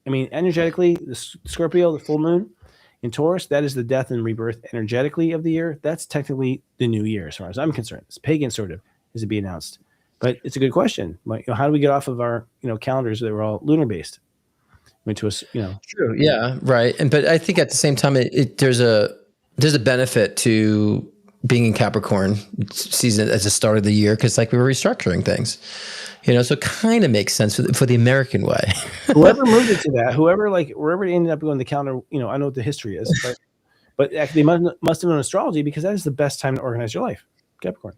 I mean, energetically, the Scorpio, the full moon in Taurus, that is the death and rebirth energetically of the year. That's technically the new year, as far as I'm concerned. It's pagan, sort of, is to be announced. But it's a good question. How do we get off of our calendars that were all lunar based? True. Yeah. Right. But I think at the same time, there's a benefit to being in Capricorn season at the start of the year, because we were restructuring things. So it kind of makes sense for the American way. Whoever moved it to that, wherever it ended up going the calendar, I know what the history is, but actually must have known astrology, because that is the best time to organize your life, Capricorn.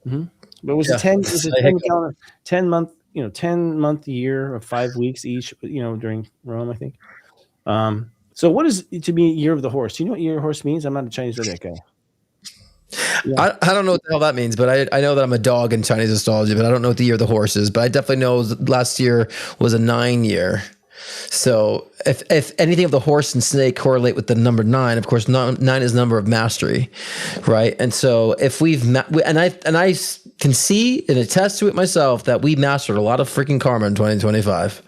Mm-hmm. But it was a 10 calendar, 10-month year of 5 weeks each, during Rome, I think. So what is to be year of the horse? Do you know what year of the horse means? I'm not a Chinese zodiac guy. Yeah. I don't know what the hell that means, but I know that I'm a dog in Chinese astrology, but I don't know what the year of the horse is. But I definitely know last year was a 9 year. So if anything of the horse and snake correlate with the number 9, of course, 9 is the number of mastery, right? And so if I can see and attest to it myself that we mastered a lot of freaking karma in 2025.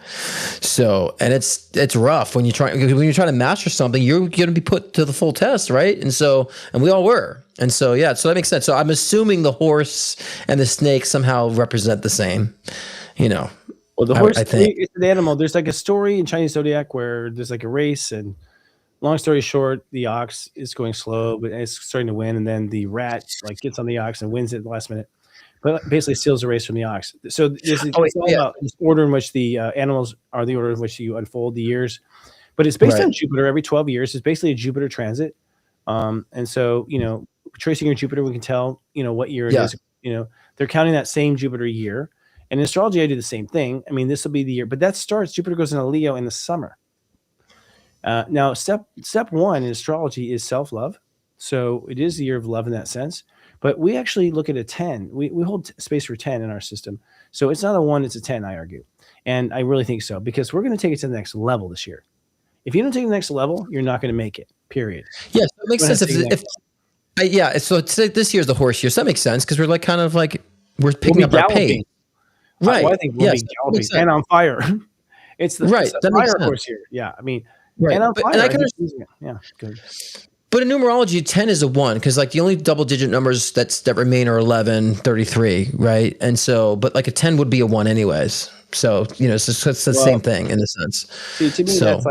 So, and it's rough when you're trying to master something, you're going to be put to the full test, right? And we all were. And so, yeah, so that makes sense. So I'm assuming the horse and the snake somehow represent the same, Well, the horse, I think, it's an animal. There's a story in Chinese zodiac where there's a race, and long story short, the ox is going slow, but it's starting to win, and then the rat gets on the ox and wins it at the last minute, but basically steals the race from the ox. So it's all about this order in which the animals are the order in which you unfold the years, but it's based on Jupiter. Every 12 years, it's basically a Jupiter transit, and so tracing your Jupiter, we can tell what year it is. They're counting that same Jupiter year. And in astrology, I do the same thing. I mean, this will be the year, but that starts, Jupiter goes into Leo in the summer. Now, step one in astrology is self-love. So it is the year of love in that sense. But we actually look at a 10. We hold space for 10 in our system. So it's not a 1, it's a 10, I argue. And I really think so, because we're going to take it to the next level this year. If you don't take the next level, you're not going to make it, period. Yes, that makes sense. So this year's the horse year. So that makes sense, because we're we're picking up our pace. Right. I think we'll be galloping and on fire. It's the fire horse here. Yeah. I mean, and on fire. Yeah. Good. But in numerology, 10 is a 1, because the only double digit numbers that remain are 11, 33, right? And so, but a 10 would be a 1 anyways. So, it's the same thing in a sense. See, to me, that's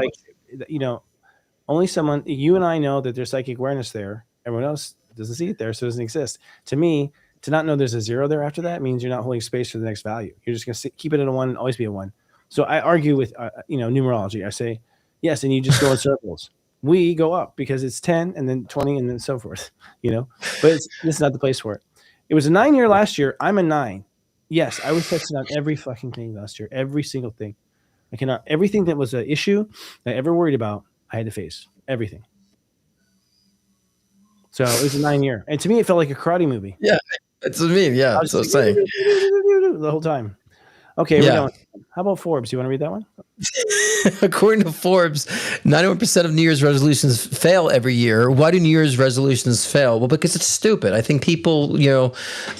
only someone, you and I know that there's psychic awareness there. Everyone else doesn't see it there, so it doesn't exist. To me, to not know there's a 0 there after that means you're not holding space for the next value. You're just going to keep it at a 1 and always be a 1. So I argue with, numerology. I say, yes, and you just go in circles. We go up because it's 10 and then 20 and then so forth, but this is not the place for it. It was a 9 year last year. I'm a 9. Yes, I was tested on every fucking thing last year. Every single thing. Everything that was an issue that I ever worried about, I had to face. Everything. So it was a 9-year. And to me, it felt like a karate movie. Yeah, that's what I mean. Yeah, I was so just like, saying. the whole time. Okay, we're Yeah. done. How about Forbes? You want to read that one? According to Forbes, 91% of New Year's resolutions fail every year. Why do New Year's resolutions fail? Well, because it's stupid. I think people,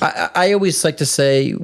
I always like to say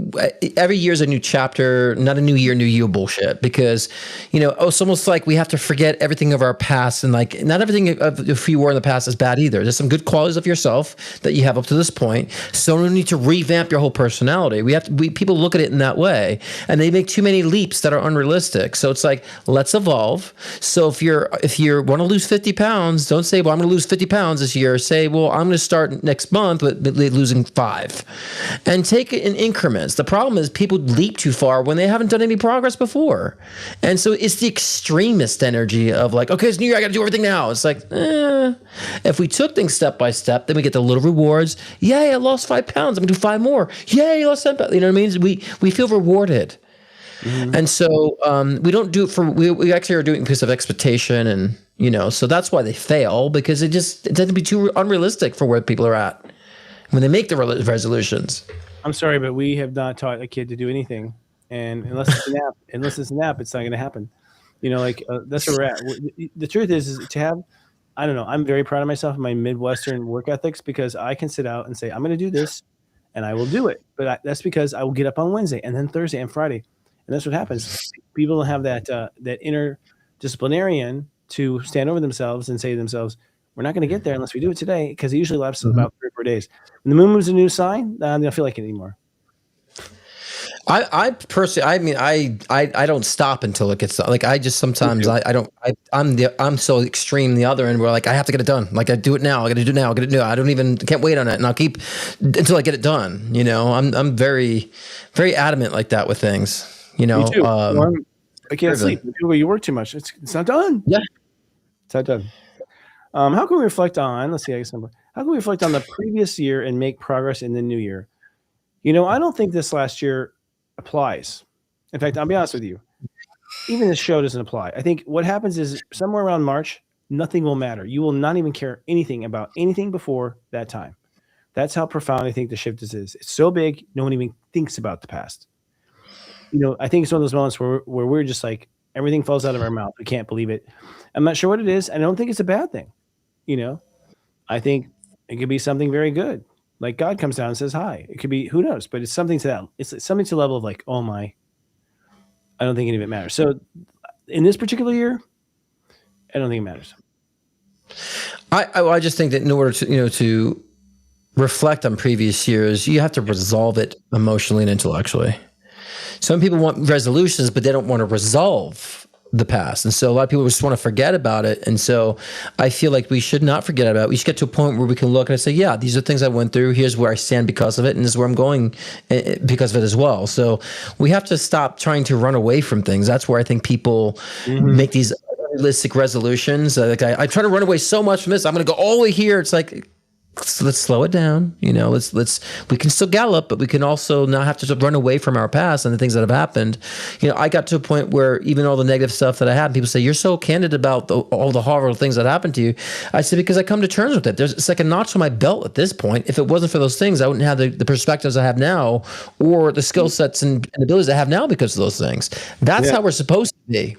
every year is a new chapter, not a new year, new you bullshit. Because, it's almost like we have to forget everything of our past. And like, not everything of who you were in the past is bad either. There's some good qualities of yourself that you have up to this point. So we need to revamp your whole personality. People look at it in that way, and they make too many leaps that are unrealistic. So it's like, let's evolve. So if you want to lose 50 pounds, don't say, well, I'm going to lose 50 pounds this year. Say, well, I'm going to start next month with losing 5, and take it in increments. The problem is people leap too far when they haven't done any progress before. And so it's the extremist energy of like, okay, it's New Year, I got to do everything now. It's like, if we took things step by step, then we get the little rewards. Yay, I lost 5 pounds. I'm going to do 5 more. Yay, I lost 10 pounds. You know what I mean? We feel rewarded. Mm-hmm. And so we don't do it we actually are doing it because of expectation, and so that's why they fail, because it tends to be too unrealistic for where people are at when they make the resolutions. I'm sorry, but we have not taught a kid to do anything, and unless it's an app, it's not going to happen. That's where we're at. The truth is to have, I don't know, I'm very proud of myself and my Midwestern work ethics, because I can sit out and say, I'm going to do this, and I will do it. But that's because I will get up on Wednesday and then Thursday and Friday. And that's what happens. People don't have that inner disciplinarian to stand over themselves and say to themselves, we're not going to get there unless we do it today, because it usually lasts about 3 or 4 days. When the moon moves a new sign, they don't feel like it anymore. I personally, I don't stop until it gets done. Like I just sometimes I'm so extreme the other end where like I have to get it done. Like I do it now. I got to do it now. I got to do it. I can't wait on it, and I'll keep until I get it done. I'm very, very adamant like that with things. Me too. I can't sleep. You work too much. It's not done. Yeah, it's not done. How can we reflect on? Let's see. How can we reflect on the previous year and make progress in the new year? I don't think this last year applies. In fact, I'll be honest with you. Even this show doesn't apply. I think what happens is somewhere around March, nothing will matter. You will not even care anything about anything before that time. That's how profound I think the shift is. It's so big, no one even thinks about the past. I think it's one of those moments where we're just like, everything falls out of our mouth. We can't believe it. I'm not sure what it is. I don't think it's a bad thing. I think it could be something very good. Like God comes down and says hi. It could be, who knows, but it's something to that. It's something to the level of like, oh my, I don't think any of it matters. So in this particular year, I don't think it matters. I just think that in order to, to reflect on previous years, you have to resolve it emotionally and intellectually. Some people want resolutions, but they don't want to resolve the past. And so a lot of people just want to forget about it. And so I feel like we should not forget about it. We should get to a point where we can look and say, yeah, these are things I went through. Here's where I stand because of it. And this is where I'm going because of it as well. So we have to stop trying to run away from things. That's where I think people make these unrealistic resolutions. Like I try to run away so much from this. I'm going to go all the way here. It's like, let's slow it down. We can still gallop, but we can also not have to run away from our past and the things that have happened. I got to a point where even all the negative stuff that I had, people say, you're so candid about all the horrible things that happened to you. I said, because I come to terms with it. It's like a notch on my belt at this point. If it wasn't for those things, I wouldn't have the perspectives I have now, or the skill sets and abilities I have now because of those things. That's how we're supposed to be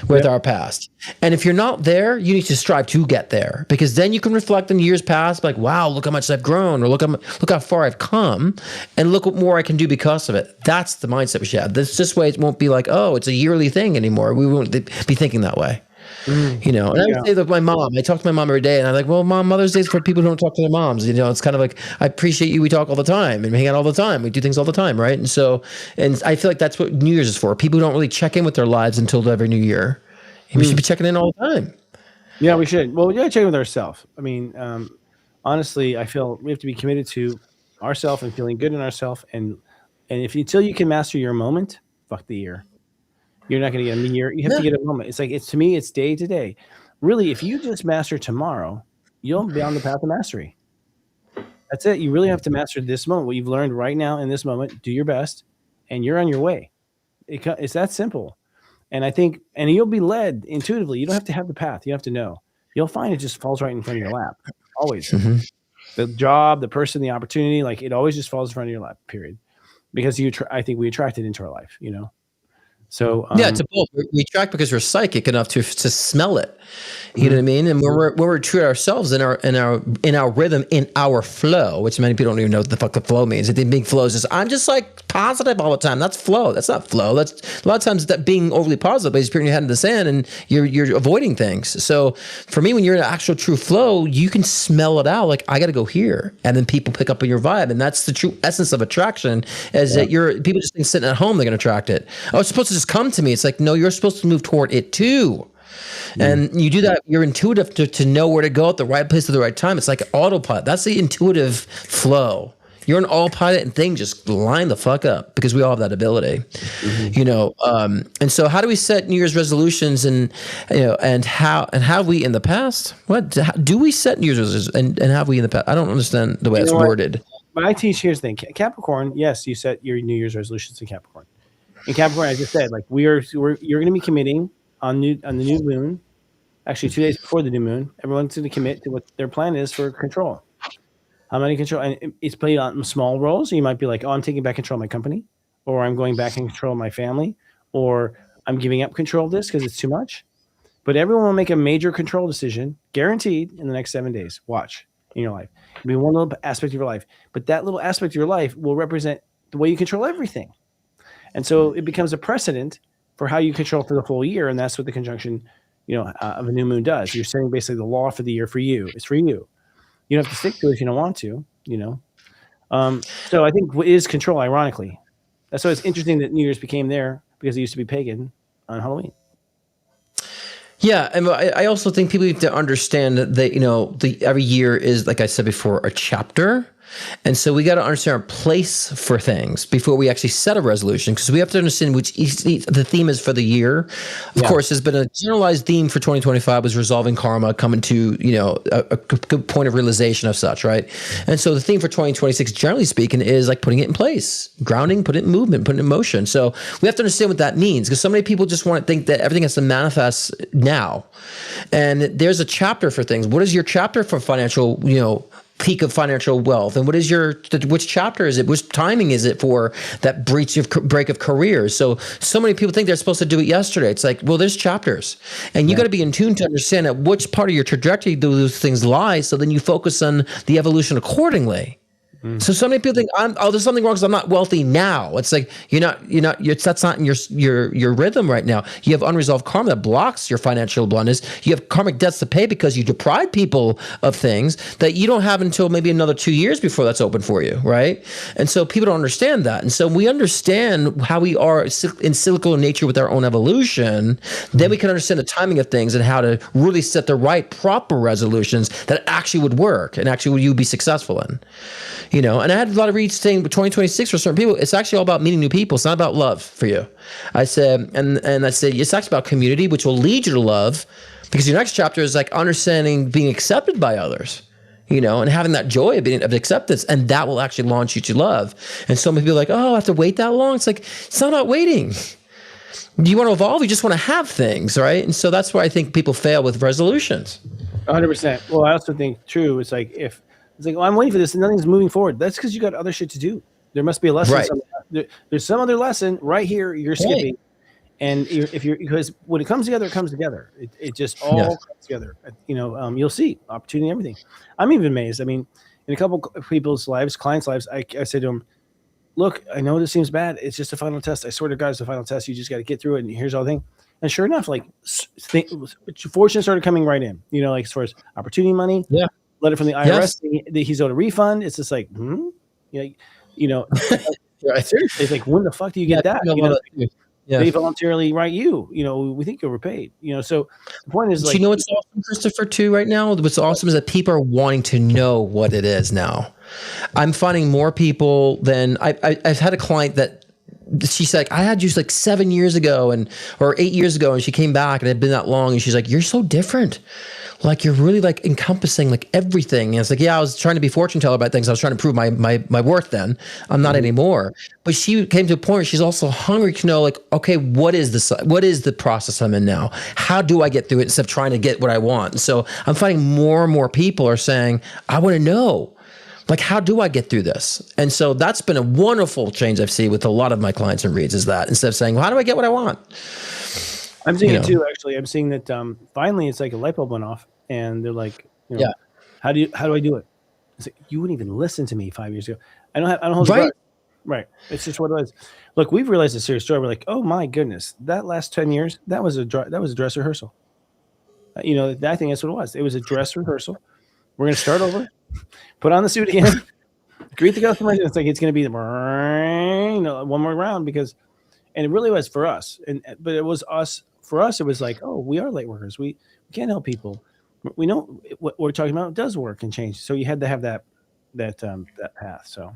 with our past. And if you're not there, you need to strive to get there, because then you can reflect on years past, like, wow, look how much I've grown, or look how far I've come, and look what more I can do because of it. That's the mindset we should have. This way, it won't be like, oh, it's a yearly thing anymore. We won't be thinking that way. And I would say that my mom, I talk to my mom every day, and I'm like, well, Mom, Mother's Day is for people who don't talk to their moms. It's kind of like, I appreciate you. We talk all the time and we hang out all the time. We do things all the time. Right. And I feel like that's what New Year's is for. People who don't really check in with their lives until every new year. And we should be checking in all the time. Yeah, we should. Well, we got to check in with ourselves. I mean, honestly, I feel we have to be committed to ourselves and feeling good in ourselves. And until you can master your moment, fuck the year. You're not going to get a year. You have to get a moment. To me, it's day to day. Really, if you just master tomorrow, you'll be on the path of mastery. That's it. You really have to master this moment. What you've learned right now in this moment, do your best, and you're on your way. It's that simple. And I think, and you'll be led intuitively. You don't have to have the path. You have to know. You'll find it just falls right in front of your lap. Always. The job, the person, the opportunity, like it always just falls in front of your lap, period. Because I think we attract it into our life, you know? So yeah, it's a both. We attract because we're psychic enough to smell it. You know what I mean? And when we're true to ourselves in our rhythm, in our flow, which many people don't even know what the fuck the flow means. The big flow is just, I'm just like positive all the time. That's flow. That's not flow. That's a lot of times that being overly positive is putting your head in the sand and you're avoiding things. So for me, when you're in an actual true flow, you can smell it out. Like, I got to go here, and then people pick up on your vibe, and that's the true essence of attraction. Is that people just think sitting at home they're going to attract it. Oh, it's supposed to just come to me. It's like, no, you're supposed to move toward it too. And you do that, you're intuitive to know where to go at the right place at the right time. It's like autopilot. That's the intuitive flow. You're an autopilot and things just line the fuck up because we all have that ability, you know? And so how do we set New Year's resolutions and have we in the past? Do we set New Year's resolutions and have we in the past? I don't understand the way it's worded. But I teach, here's the thing. Capricorn, yes, you set your New Year's resolutions in Capricorn. In Capricorn, as I just said, like you're going to be committing on the new moon, actually 2 days before the new moon. Everyone's going to commit to what their plan is for control. How many control? And it's played on small roles. So you might be like, oh, I'm taking back control of my company, or I'm going back and control of my family, or I'm giving up control of this because it's too much. But everyone will make a major control decision, guaranteed, in the next 7 days. Watch in your life. It'll be one little aspect of your life, but that little aspect of your life will represent the way you control everything. And so it becomes a precedent for how you control for the full year, and that's what the conjunction, of a new moon does. You're setting basically the law for the year for you. It's for you. You don't have to stick to it if you don't want to, So I think what is control, ironically. That's why it's interesting that New Year's became there, because it used to be pagan on Halloween. Yeah, and I also think people need to understand that every year is, like I said before, a chapter. And so we got to understand our place for things before we actually set a resolution, because we have to understand which the theme is for the year. Of course, there's been a generalized theme for 2025 was resolving karma, coming to a good point of realization of such, right? And so the theme for 2026, generally speaking, is like putting it in place, grounding, put it in movement, put it in motion. So we have to understand what that means, because so many people just want to think that everything has to manifest now. And there's a chapter for things. What is your chapter for financial, peak of financial wealth? And which chapter is it? Which timing is it for that break of careers? So many people think they're supposed to do it yesterday. It's like, well, there's chapters, and you got to be in tune to understand at which part of your trajectory do those things lie. So then you focus on the evolution accordingly. So many people think, there's something wrong because I'm not wealthy now. It's like that's not in your rhythm right now. You have unresolved karma that blocks your financial abundance. You have karmic debts to pay because you deprive people of things that you don't have until maybe another 2 years before that's open for you, right? And so people don't understand that. And so we understand how we are in cyclical nature with our own evolution. Then we can understand the timing of things and how to really set the right, proper resolutions that actually would work and actually you would be successful in. And I had a lot of reads saying 2026 for certain people, it's actually all about meeting new people. It's not about love for you. I said, and I said, it's actually about community, which will lead you to love, because your next chapter is like understanding being accepted by others, and having that joy of acceptance, and that will actually launch you to love. And so many people are like, oh, I have to wait that long. It's like, it's not about waiting. Do you want to evolve? You just want to have things, right? And so that's why I think people fail with resolutions. 100%. Well, I also think true. It's like, I'm waiting for this and nothing's moving forward. That's because you got other shit to do. There must be a lesson. Right. There's some other lesson right here you're skipping. And because when it comes together, it comes together. It just all comes together. You'll see opportunity and everything. I'm even amazed. I mean, in a couple of people's lives, clients' lives, I said to them, look, I know this seems bad. It's just a final test. I swear to God, it's a final test. You just got to get through it. And here's all the thing. And sure enough, fortune started coming right in, as far as opportunity money. Yeah. Letter from the IRS, he's owed a refund. It's just like, seriously, it's like, when the fuck do you get that? They voluntarily write you. We think you're overpaid. So the point is, like, what's awesome, Christopher, too, right now? What's awesome is that people are wanting to know what it is now. I'm finding more people than I've had a client that she's like, I had you like 7 years ago or 8 years ago, and she came back and it had been that long, and she's like, you're so different. Like, you're really like encompassing like everything. And it's like, yeah, I was trying to be fortune teller about things. I was trying to prove my worth then. I'm not anymore. But she came to a point where she's also hungry to know, like, okay, what is the process I'm in now? How do I get through it instead of trying to get what I want? And so I'm finding more and more people are saying, I want to know, like, how do I get through this? And so that's been a wonderful change I've seen with a lot of my clients and reads, is that instead of saying, well, how do I get what I want? I'm seeing it too, actually. I'm seeing that finally it's like a light bulb went off, and they're like, how do I do it? It's like, you wouldn't even listen to me 5 years ago. I don't hold your breath. Right. It's just what it was. Look, we've realized a Sirius Joy. We're like, oh my goodness, that last 10 years, that was a dress rehearsal. I think that's what it was. It was a dress rehearsal. We're going to start over, put on the suit again, greet the customers. It's like, it's going to be one more round, and it really was for us. But it was us. For us, it was like, oh, we are light workers. We can't help people. We know what we're talking about does work and change. So you had to have that path. So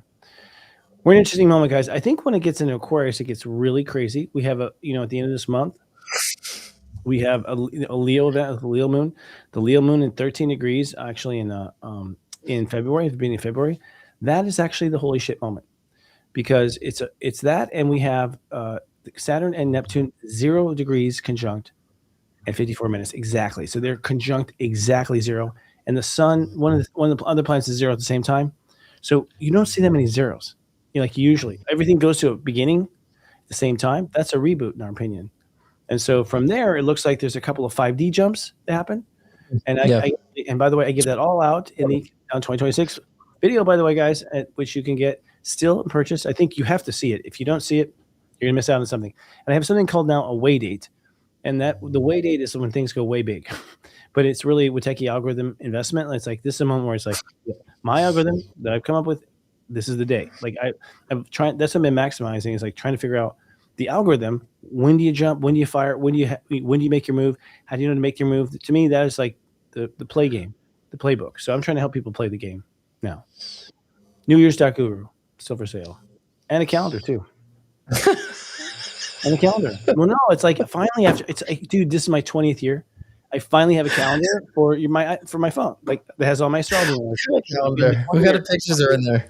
we're in an interesting moment, guys. I think when it gets into Aquarius, it gets really crazy. We have at the end of this month, we have a Leo event, the Leo moon. The Leo moon in 13 degrees, actually in February, at the beginning of February. That is actually the holy shit moment, because it's that, and we have Saturn and Neptune 0 degrees conjunct at 54 minutes exactly. So they're conjunct exactly 0, and the sun, one of the other planets, is 0 at the same time. So you don't see that many zeros. Usually everything goes to a beginning at the same time. That's a reboot, in our opinion. And so from there, it looks like there's a couple of 5D jumps that happen. And and by the way, I give that all out in the 2026 video, by the way, guys, which you can get still and purchase. I think you have to see it. If you don't see it, you're gonna miss out on something. And I have something called now a way date, and that the way date is when things go way big, but it's really Witecki algorithm investment. And it's like, this is a moment where it's like, my algorithm that I've come up with, this is the day. Like I'm trying. That's what I've been maximizing. Is like trying to figure out the algorithm. When do you jump? When do you fire? When do you make your move? How do you know to make your move? To me, that is like the play game, the playbook. So I'm trying to help people play the game now. New Year's Guru still for sale, and a calendar too. And a calendar. Well, no, it's like finally dude, this is my 20th year. I finally have a calendar for my phone, like that has all my astrology. Calendar. We got the pictures are in there.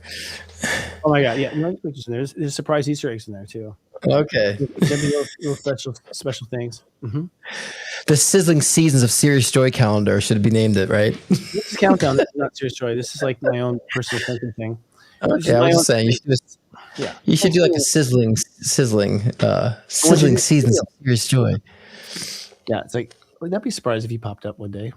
Oh my god, yeah, no pictures in there. There's surprise Easter eggs in there too. Okay. There'll be little special things. Mm-hmm. The Sizzling Seasons of Sirius Joy calendar should be named it, right? This is countdown. This is not Sirius Joy. This is like my own personal thinking thing. Okay, I was just saying you should do like a sizzling seasons of Sirius Joy. Yeah, it's like, would that be surprised if he popped up one day?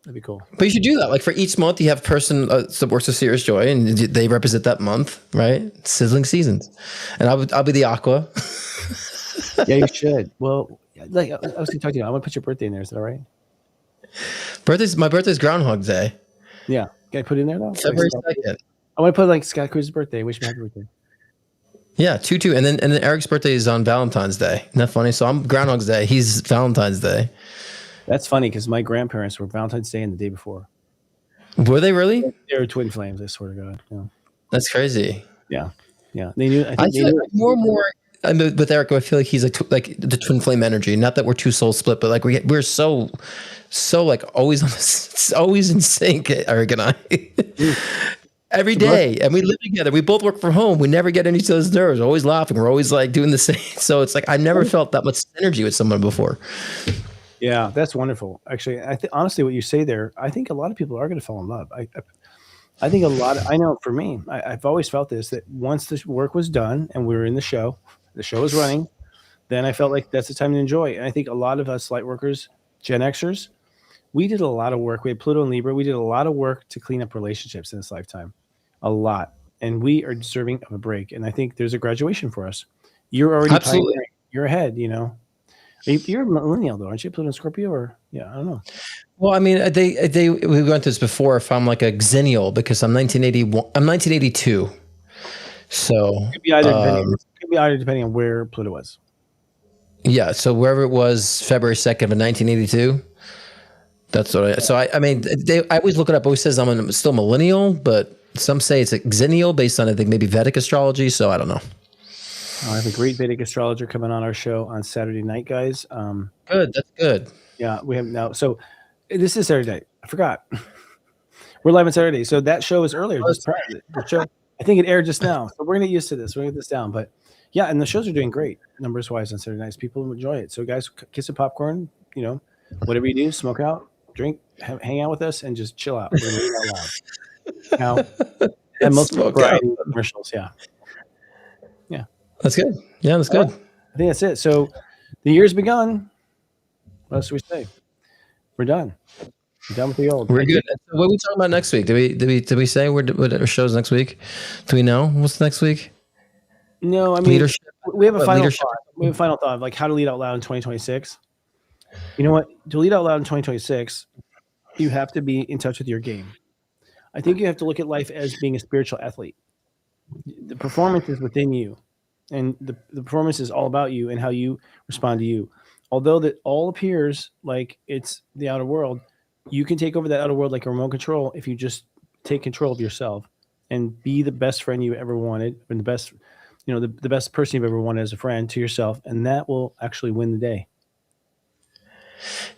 That'd be cool. But you should do that. Like for each month, you have a person that works with Sirius Joy, and they represent that month, right? Sizzling Seasons, and I'll be the Aqua. Yeah, you should. Well, like I was going to talk to you. I want to put your birthday in there. Is that all right? My birthday's Groundhog Day. Yeah, can I put it in there though? February 2nd. I want to put like Scott Cruz's birthday. Wish him happy birthday. Yeah, 2/2, and then Eric's birthday is on Valentine's Day. Isn't that funny? So I'm Groundhog's Day. He's Valentine's Day. That's funny because my grandparents were Valentine's Day and the day before. Were they really? They were twin flames. I swear to God. Yeah. That's crazy. Yeah, they knew. I feel like more and more. I mean, with Eric, I feel like he's like the twin flame energy. Not that we're two soul split, but like we're so like always in sync. Eric and I. Every day, and we live together. We both work from home. We never get on each other's nerves. We're always laughing. We're always like doing the same. So it's like I never felt that much synergy with someone before. Yeah, that's wonderful. Actually, honestly, what you say there, I think a lot of people are going to fall in love. I think I know for me, I've always felt this, that once the work was done and we were in the show was running, then I felt like that's the time to enjoy. And I think a lot of us light workers, Gen Xers, we did a lot of work. We had Pluto and Libra. We did a lot of work to clean up relationships in this lifetime. A lot. And we are deserving of a break. And I think there's a graduation for us. You're already absolutely. You're ahead, You're a millennial though, aren't you? Pluto and Scorpio, or I don't know. Well, I mean, we went through this before. If I'm like a Xennial, because I'm 1982. So it could be either depending on where Pluto was. Yeah, so wherever it was, February 2nd of 1982. That's what I mean, I always look it up. It always says I'm still millennial, but some say it's a Xennial based on, I think, maybe Vedic astrology. So I don't know. I have a great Vedic astrologer coming on our show on Saturday night, guys. Good. That's good. Yeah, we have now. So this is Saturday night. I forgot. We're live on Saturday. So that show is earlier. Just prior to the show. I think it aired just now. So we're going to get used to this. We're going to get this down. But yeah, and the shows are doing great numbers wise on Saturday nights. People enjoy it. So guys, get some popcorn, whatever you do, smoke out, drink, hang out with us, and just chill out. We're going to read out loud. Now, and most variety commercials. Yeah. That's good. Yeah, that's good. I think that's it. So the year's begun. What else do we say? We're done. We're done with the old. We're good. What are we talking about next week? Did we say what our shows next week? Do we know what's next week? No, I mean leadership. We have a final leadership. thought. We have a final thought of like how to lead out loud in 2026. You know what? To lead out loud in 2026, you have to be in touch with your game. I think you have to look at life as being a spiritual athlete. The performance is within you. And the performance is all about you and how you respond to you. Although that all appears like it's the outer world, you can take over that outer world like a remote control if you just take control of yourself and be the best friend you ever wanted and the best, the best person you've ever wanted as a friend to yourself. And that will actually win the day.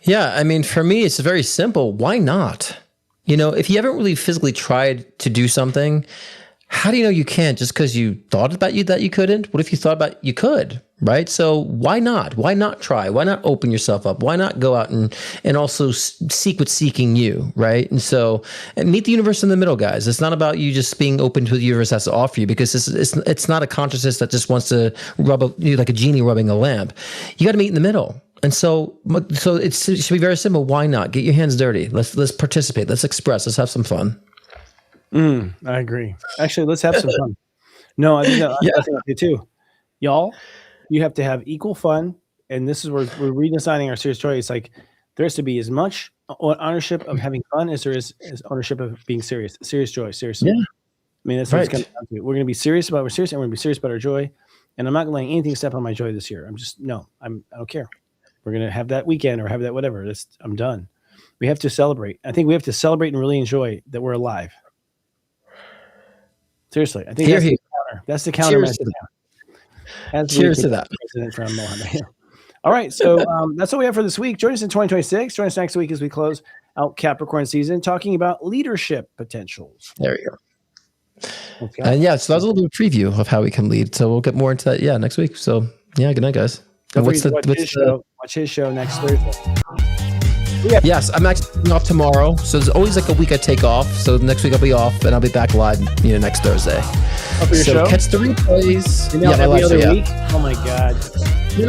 Yeah. I mean, for me, it's very simple. Why not? If you haven't really physically tried to do something, how do you know you can't just because you thought about that you couldn't? What if you thought about you could, right? So why not? Why not try? Why not open yourself up? Why not go out and also seek what's seeking you, right? And meet the universe in the middle, guys. It's not about you just being open to what the universe has to offer you because it's not a consciousness that just wants to rub like a genie rubbing a lamp. You got to meet in the middle. And so it should be very simple. Why not? Get your hands dirty. Let's participate. Let's express. Let's have some fun. I agree. Actually, let's have some fun. No, I think that's it too. Y'all, you have to have equal fun. And this is where we're redesigning our Sirius Joy. It's like there has to be as much ownership of having fun as there is ownership of being serious. Sirius Joy, seriously. Yeah. I mean, that's what it's coming down to. We're going to be serious about we're serious, and we're going to be serious about our joy. And I'm not going to let anything step on my joy this year. I don't care. We're going to have that weekend or have that whatever. I'm done. We have to celebrate. I think we have to celebrate and really enjoy that we're alive. Seriously, I think that's the counter message. Cheers to that. From Mohammed. All right, so that's all we have for this week. Join us in 2026. Join us next week as we close out Capricorn season, talking about leadership potentials. There you go. And so that was a little bit of preview of how we can lead. So we'll get more into that, next week. So good night, guys. And watch his show next Thursday. Yes, I'm actually off tomorrow, so there's always like a week I take off. So next week I'll be off, and I'll be back live, next Thursday. For your show? Catch the replays. Every other week. Oh my god!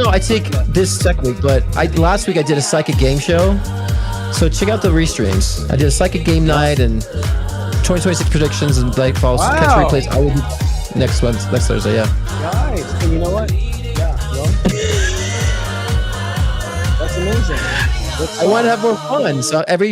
I take this second week, but last week I did a psychic game show. So check out the restreams. I did a psychic game night and 2026 predictions and Lightfalls. Wow. Catch replays. I will be next Thursday. Yeah. Guys, and you know what? That's amazing. I want to have more fun. So every